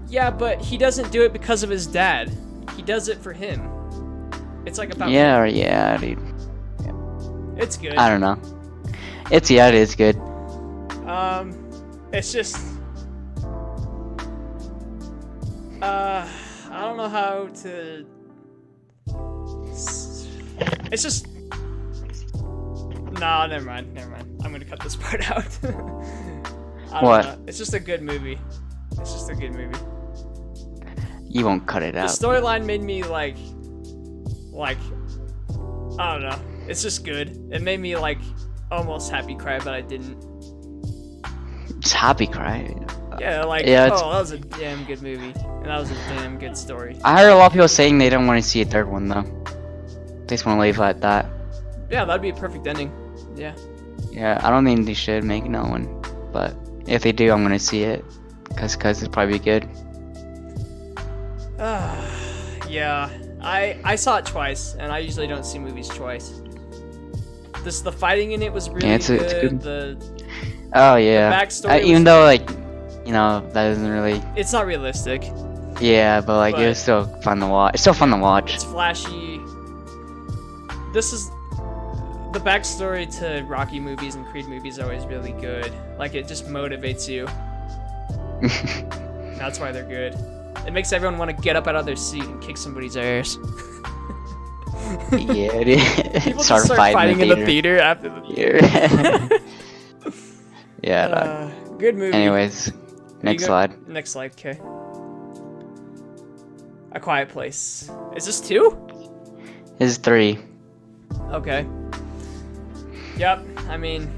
[SPEAKER 1] Yeah, but he doesn't do it because of his dad. He does it for him. It's like about
[SPEAKER 2] Yeah, dude.
[SPEAKER 1] It's good.
[SPEAKER 2] I don't know. It is good.
[SPEAKER 1] It's just I don't know how to it's just nah, never mind. I'm gonna cut this part out. I don't
[SPEAKER 2] What?
[SPEAKER 1] know. It's just a good movie.
[SPEAKER 2] You won't cut it
[SPEAKER 1] The
[SPEAKER 2] out.
[SPEAKER 1] storyline made me like I don't know. It's just good. It made me like almost happy cry, but I didn't.
[SPEAKER 2] It's happy cry.
[SPEAKER 1] Yeah, like
[SPEAKER 2] Yeah,
[SPEAKER 1] that
[SPEAKER 2] it's-
[SPEAKER 1] was a damn good movie, and that was a damn good story.
[SPEAKER 2] I heard a lot of people saying they don't want to see a third one, though. They just want to leave it at that.
[SPEAKER 1] Yeah, that'd be a perfect ending. Yeah.
[SPEAKER 2] Yeah, I don't think they should make another one. But if they do, I'm going to see it. Cause it'd probably be good.
[SPEAKER 1] Yeah. I saw it twice, and I usually don't see movies twice. The fighting in it was really
[SPEAKER 2] it's
[SPEAKER 1] good.
[SPEAKER 2] good. Oh, yeah.
[SPEAKER 1] The backstory
[SPEAKER 2] Even
[SPEAKER 1] was-
[SPEAKER 2] though, like, you know, that isn't really...
[SPEAKER 1] It's not realistic.
[SPEAKER 2] Yeah, but, like, it
[SPEAKER 1] But-
[SPEAKER 2] was still fun to watch. It's still fun to watch.
[SPEAKER 1] It's flashy. This is the backstory to Rocky movies and Creed movies are always really good. Like it just motivates you. That's why they're good. It makes everyone want to get up out of their seat and kick somebody's ass.
[SPEAKER 2] Yeah, dude.
[SPEAKER 1] People just start fighting in the theater after the
[SPEAKER 2] theater. Yeah, dog.
[SPEAKER 1] good movie.
[SPEAKER 2] Anyways, next slide.
[SPEAKER 1] Next slide, okay. A Quiet Place. Is this 2?
[SPEAKER 2] This is 3.
[SPEAKER 1] Okay. Yep. I mean,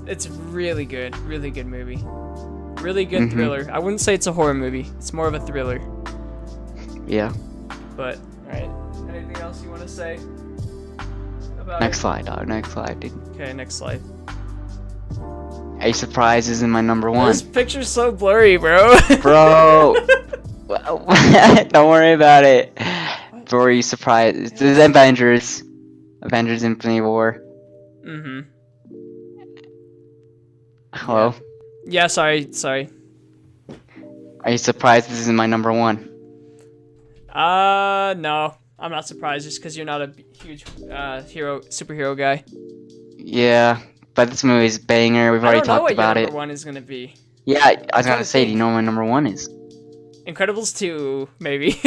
[SPEAKER 1] it's really good movie. Really good thriller. I wouldn't say it's a horror movie. It's more of a thriller.
[SPEAKER 2] Yeah.
[SPEAKER 1] But all right. Anything else you want to say about
[SPEAKER 2] Next
[SPEAKER 1] it?
[SPEAKER 2] slide, dog. Next slide, dude.
[SPEAKER 1] Okay, next slide.
[SPEAKER 2] Are you surprised this is my number 1?
[SPEAKER 1] This picture's so blurry, bro.
[SPEAKER 2] Bro. Don't worry about it. Bro, are you surprised? This is Avengers. Avengers Infinity War.
[SPEAKER 1] Mhm.
[SPEAKER 2] Hello?
[SPEAKER 1] Yeah. Sorry.
[SPEAKER 2] Are you surprised this is my number 1?
[SPEAKER 1] No. I'm not surprised just because you're not a huge superhero guy.
[SPEAKER 2] Yeah, but this movie's banger. We've
[SPEAKER 1] I
[SPEAKER 2] already
[SPEAKER 1] don't know
[SPEAKER 2] talked
[SPEAKER 1] what your
[SPEAKER 2] about
[SPEAKER 1] number
[SPEAKER 2] it.
[SPEAKER 1] 1 is gonna be.
[SPEAKER 2] Yeah, I was
[SPEAKER 1] trying
[SPEAKER 2] gonna
[SPEAKER 1] to
[SPEAKER 2] say, do you
[SPEAKER 1] think.
[SPEAKER 2] know what my number 1 is?
[SPEAKER 1] Incredibles 2, maybe.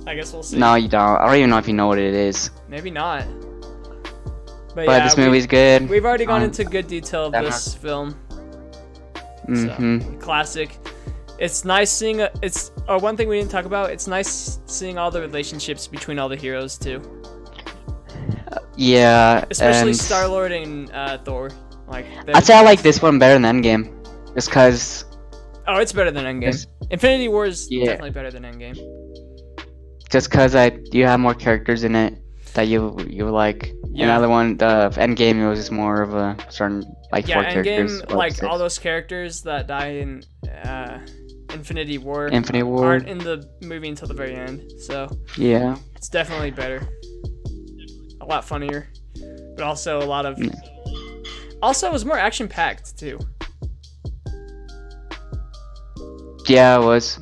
[SPEAKER 1] I guess we'll see.
[SPEAKER 2] No, you don't. I don't even know if you know what it is.
[SPEAKER 1] Maybe not. But
[SPEAKER 2] But
[SPEAKER 1] yeah,
[SPEAKER 2] this movie's good.
[SPEAKER 1] we've already gone into good detail of
[SPEAKER 2] That
[SPEAKER 1] this film.
[SPEAKER 2] Mm-hmm.
[SPEAKER 1] Classic. It's nice seeing. It's one thing we didn't talk about. It's nice seeing all the relationships between all the heroes too,
[SPEAKER 2] Yeah,
[SPEAKER 1] especially
[SPEAKER 2] and
[SPEAKER 1] Star-Lord and Thor. Like,
[SPEAKER 2] I'd say I like this one better than Endgame. Just cause...
[SPEAKER 1] oh, it's better than Endgame.
[SPEAKER 2] It's-
[SPEAKER 1] Infinity War is
[SPEAKER 2] Yeah.
[SPEAKER 1] definitely better than Endgame.
[SPEAKER 2] Just cause you have more characters in it that you like.
[SPEAKER 1] Yeah.
[SPEAKER 2] Another one, the Endgame, it was just more of a certain, like,
[SPEAKER 1] Yeah,
[SPEAKER 2] 4 characters.
[SPEAKER 1] Endgame,
[SPEAKER 2] or
[SPEAKER 1] like
[SPEAKER 2] 6.
[SPEAKER 1] all those characters that die in Infinity War
[SPEAKER 2] Infinity War.
[SPEAKER 1] aren't in the movie until the very end. So
[SPEAKER 2] Yeah.
[SPEAKER 1] it's definitely better. A lot funnier, but also a lot of.
[SPEAKER 2] Yeah.
[SPEAKER 1] Also, it was more action packed too.
[SPEAKER 2] Yeah, it was.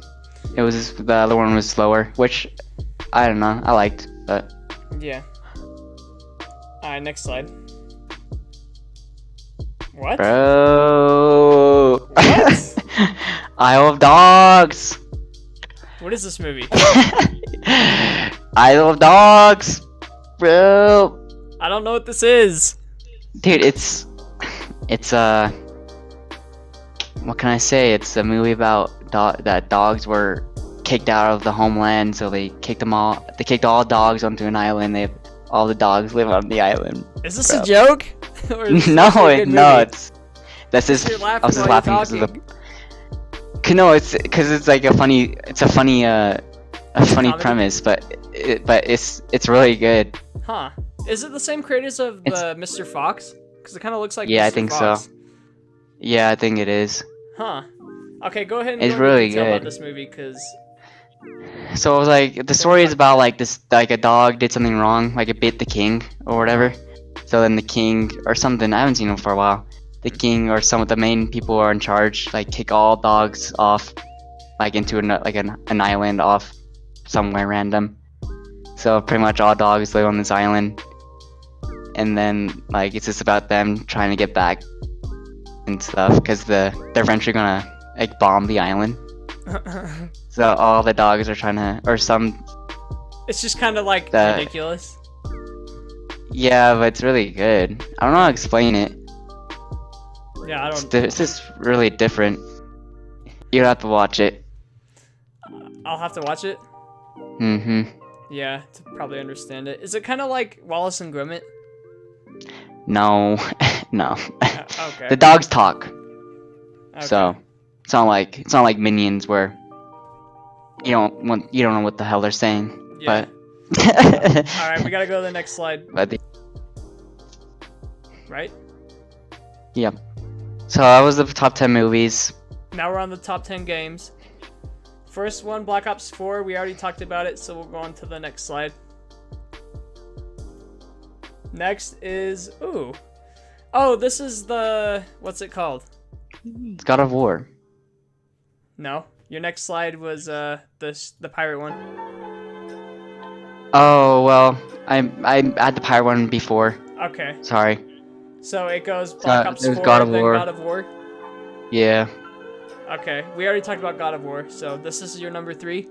[SPEAKER 2] It was just, the other one was slower, which I don't know. I liked, but
[SPEAKER 1] Yeah. Alright, next slide. What?
[SPEAKER 2] bro.
[SPEAKER 1] What?
[SPEAKER 2] Isle of Dogs.
[SPEAKER 1] What is this movie?
[SPEAKER 2] Isle of Dogs. Bro.
[SPEAKER 1] I don't know what this is.
[SPEAKER 2] Dude, it's what can I say? It's a movie about that dogs were kicked out of the homeland, so they kicked all dogs onto an island. All the dogs live on the island.
[SPEAKER 1] Is this a joke? Or is this
[SPEAKER 2] No,
[SPEAKER 1] actually a good movie?
[SPEAKER 2] That's just
[SPEAKER 1] You're
[SPEAKER 2] I was just
[SPEAKER 1] while you're
[SPEAKER 2] laughing because of
[SPEAKER 1] talking.
[SPEAKER 2] no, it's because it's like a funny
[SPEAKER 1] Comedy?
[SPEAKER 2] premise, but it's really good.
[SPEAKER 1] Huh. Is it the same creators of the Mr. Fox? Because it kind of looks like
[SPEAKER 2] Yeah,
[SPEAKER 1] Mr.
[SPEAKER 2] I think
[SPEAKER 1] Fox.
[SPEAKER 2] so. Yeah, I think it is.
[SPEAKER 1] Huh. Okay, go ahead and
[SPEAKER 2] It's
[SPEAKER 1] go into
[SPEAKER 2] really
[SPEAKER 1] detail about
[SPEAKER 2] good.
[SPEAKER 1] this movie, because...
[SPEAKER 2] So it was like the story is about like this, like a dog did something wrong, like it bit the king or whatever. So then the king or something, I haven't seen him for a while. The king or some of the main people who are in charge, like kick all dogs off, like into an island off somewhere random. So pretty much all dogs live on this island, and then like it's just about them trying to get back and stuff because they're eventually gonna like bomb the island. So all the dogs are trying to, or some.
[SPEAKER 1] It's just kind of like ridiculous.
[SPEAKER 2] Yeah, but it's really good. I don't know how to explain it.
[SPEAKER 1] Yeah, I don't...
[SPEAKER 2] It's just really different. You have to watch it.
[SPEAKER 1] I'll have to watch it?
[SPEAKER 2] Mm-hmm.
[SPEAKER 1] Yeah, to probably understand it. Is it kind of like Wallace and Gromit?
[SPEAKER 2] No. No.
[SPEAKER 1] Okay.
[SPEAKER 2] The dogs talk.
[SPEAKER 1] Okay.
[SPEAKER 2] So it's not like Minions where you don't know what the hell they're saying.
[SPEAKER 1] Yeah.
[SPEAKER 2] But
[SPEAKER 1] Alright, we gotta go to the next slide. Right?
[SPEAKER 2] Yep. So that was the top 10 movies.
[SPEAKER 1] Now we're on the top 10 games. First one, Black Ops 4. We already talked about it, so we'll go on to the next slide. Next is... Ooh. Oh, this is the... What's it called?
[SPEAKER 2] God of War.
[SPEAKER 1] No. Your next slide was the pirate one.
[SPEAKER 2] Oh, well, I had the pirate one before.
[SPEAKER 1] Okay.
[SPEAKER 2] Sorry.
[SPEAKER 1] So it goes Black Ops 4,
[SPEAKER 2] God of
[SPEAKER 1] then
[SPEAKER 2] War.
[SPEAKER 1] God of War.
[SPEAKER 2] Yeah.
[SPEAKER 1] Okay, we already talked about God of War, so this is your number 3?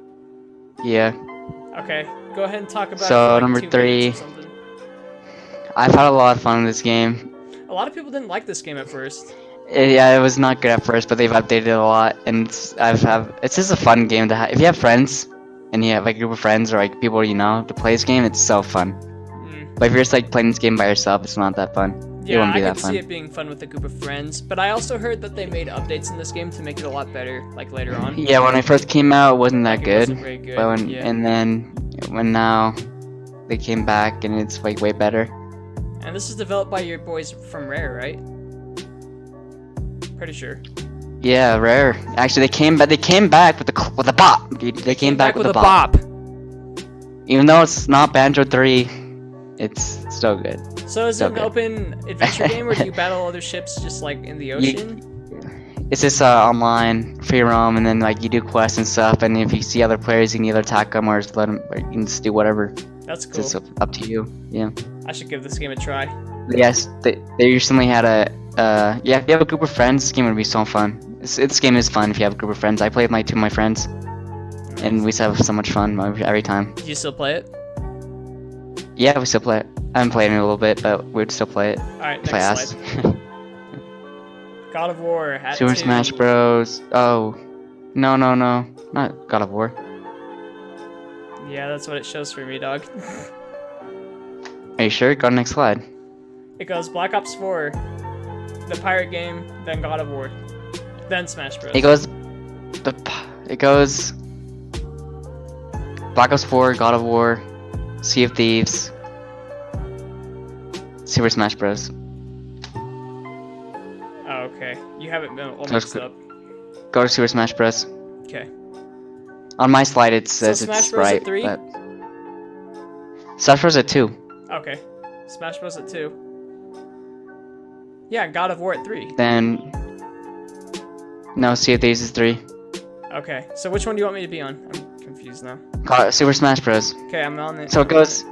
[SPEAKER 2] Yeah.
[SPEAKER 1] Okay, go ahead and talk about
[SPEAKER 2] So,
[SPEAKER 1] it for like
[SPEAKER 2] number
[SPEAKER 1] 2
[SPEAKER 2] 3.
[SPEAKER 1] minutes or something.
[SPEAKER 2] I've had a lot of fun with this game.
[SPEAKER 1] A lot of people didn't like this game at first.
[SPEAKER 2] Yeah, it was not good at first, but they've updated it a lot, and it's just a fun game to have. If you have friends, and you have like a group of friends or like people you know to play this game, it's so fun. But if you're just like playing this game by yourself, it's not that fun. It
[SPEAKER 1] Yeah,
[SPEAKER 2] wouldn't
[SPEAKER 1] I
[SPEAKER 2] be
[SPEAKER 1] could
[SPEAKER 2] that fun.
[SPEAKER 1] see it being fun with a group of friends, but I also heard that they made updates in this game to make it a lot better, like later on.
[SPEAKER 2] Yeah, when it first came out, it wasn't that
[SPEAKER 1] Like, it
[SPEAKER 2] good.
[SPEAKER 1] wasn't very good,
[SPEAKER 2] But when
[SPEAKER 1] yeah.
[SPEAKER 2] and then when now they came back and it's like way better.
[SPEAKER 1] And this is developed by your boys from Rare, right? Pretty sure.
[SPEAKER 2] Yeah, Rare. Actually, they came back with a bop. Dude. They came back with a bop. Even though it's not Banjo 3, it's still good.
[SPEAKER 1] So is it an
[SPEAKER 2] Okay.
[SPEAKER 1] open adventure game, or do you battle other ships just like in the ocean?
[SPEAKER 2] It's just online, free roam, and then like you do quests and stuff. And if you see other players, you can either attack them or just let them, or you can just do whatever.
[SPEAKER 1] That's
[SPEAKER 2] It's
[SPEAKER 1] cool.
[SPEAKER 2] just up to you. Yeah.
[SPEAKER 1] I should give this game a try.
[SPEAKER 2] Yes, they recently had a yeah. If you have a group of friends, this game would be so fun. This game is fun if you have a group of friends. I play with my 2 of my friends, and we just have so much fun every time.
[SPEAKER 1] Do you still play it?
[SPEAKER 2] Yeah, we still play it. I haven't played it in a little bit, but we'd still play it.
[SPEAKER 1] Alright,
[SPEAKER 2] If I
[SPEAKER 1] next
[SPEAKER 2] asked.
[SPEAKER 1] slide. God of War at
[SPEAKER 2] Super
[SPEAKER 1] 2.
[SPEAKER 2] Smash Bros. Oh, no, not God of War.
[SPEAKER 1] Yeah, that's what it shows for me, dog.
[SPEAKER 2] Are you sure? Go to the next slide.
[SPEAKER 1] It goes Black Ops 4, the pirate game, then God of War, then Smash Bros.
[SPEAKER 2] It goes Black Ops 4, God of War, Sea of Thieves, Super Smash Bros.
[SPEAKER 1] Oh, okay. You have it all
[SPEAKER 2] That's
[SPEAKER 1] mixed
[SPEAKER 2] good.
[SPEAKER 1] up.
[SPEAKER 2] Go to Super Smash Bros.
[SPEAKER 1] Okay.
[SPEAKER 2] On my slide it says
[SPEAKER 1] Smash
[SPEAKER 2] it's
[SPEAKER 1] Bros. At
[SPEAKER 2] right,
[SPEAKER 1] 3?
[SPEAKER 2] but Smash Bros at 2.
[SPEAKER 1] Okay. Smash Bros. At 2. Yeah, God of War at 3.
[SPEAKER 2] Then no, Sea of Thieves is 3.
[SPEAKER 1] Okay, so which one do you want me to be on? I'm confused now.
[SPEAKER 2] Super Smash Bros.
[SPEAKER 1] Okay, I'm on it.
[SPEAKER 2] So it goes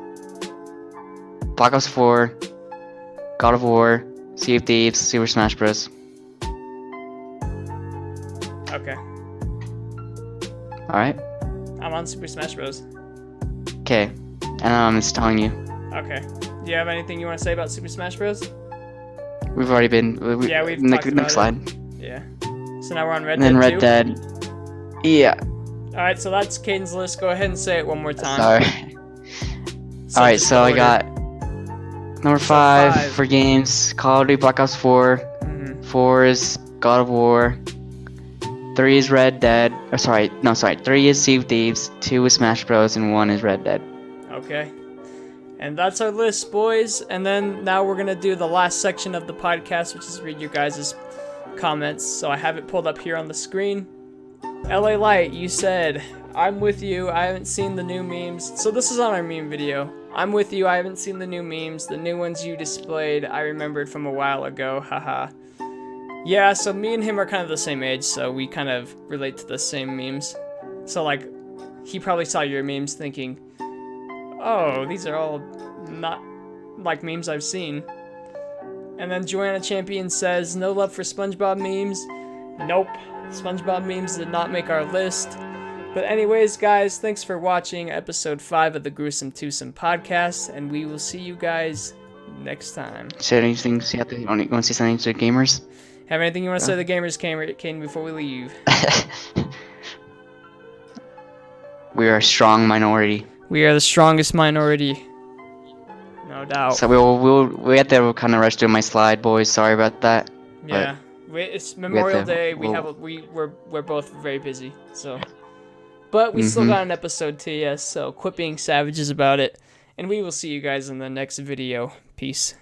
[SPEAKER 2] Black Ops 4, God of War, Sea of Thieves, Super Smash Bros.
[SPEAKER 1] Okay.
[SPEAKER 2] Alright?
[SPEAKER 1] I'm on Super Smash Bros.
[SPEAKER 2] Okay. And I'm just telling you.
[SPEAKER 1] Okay. Do you have anything you want to say about Super Smash Bros?
[SPEAKER 2] We've already been.
[SPEAKER 1] Yeah, we've
[SPEAKER 2] next,
[SPEAKER 1] talked about
[SPEAKER 2] next slide.
[SPEAKER 1] it. Yeah. So now we're on Red
[SPEAKER 2] And then
[SPEAKER 1] Dead
[SPEAKER 2] Red
[SPEAKER 1] 2?
[SPEAKER 2] Dead. Yeah.
[SPEAKER 1] Alright, so that's Caden's list. Go ahead and say it one more time.
[SPEAKER 2] Sorry. Alright,
[SPEAKER 1] just
[SPEAKER 2] so
[SPEAKER 1] the
[SPEAKER 2] I
[SPEAKER 1] order.
[SPEAKER 2] got number
[SPEAKER 1] So
[SPEAKER 2] 5
[SPEAKER 1] 5.
[SPEAKER 2] for games. Call of Duty Black Ops 4.
[SPEAKER 1] Mhm.
[SPEAKER 2] 4 is God of War. 3 is Red Dead. 3 is Sea of Thieves. 2 is Smash Bros. And 1 is Red Dead.
[SPEAKER 1] Okay. And that's our list, boys. And then now we're going to do the last section of the podcast, which is read your guys' comments. So I have it pulled up here on the screen. LA Light, you said, I'm with you. I haven't seen the new memes. So this is on our meme video. I'm with you. I haven't seen the new memes. The new ones you displayed, I remembered from a while ago. Haha. Yeah, so me and him are kind of the same age, so we kind of relate to the same memes. So, like, he probably saw your memes thinking, oh, these are all not like memes I've seen. And then Joanna Champion says, no love for SpongeBob memes. Nope, SpongeBob memes did not make our list. But anyways, guys, thanks for watching episode 5 of the Gruesome Twosome Podcast, and we will see you guys next time.
[SPEAKER 2] Say anything? You want to say something to the gamers?
[SPEAKER 1] Have anything you want to say to the gamers, Kane, before we leave?
[SPEAKER 2] We are a strong minority.
[SPEAKER 1] We are the strongest minority. No doubt.
[SPEAKER 2] So we had to kind of rush through my slide, boys. Sorry about that.
[SPEAKER 1] Yeah. It's Memorial Day. We're both very busy. So, but we still got an episode to you. So quit being savages about it, and we will see you guys in the next video. Peace.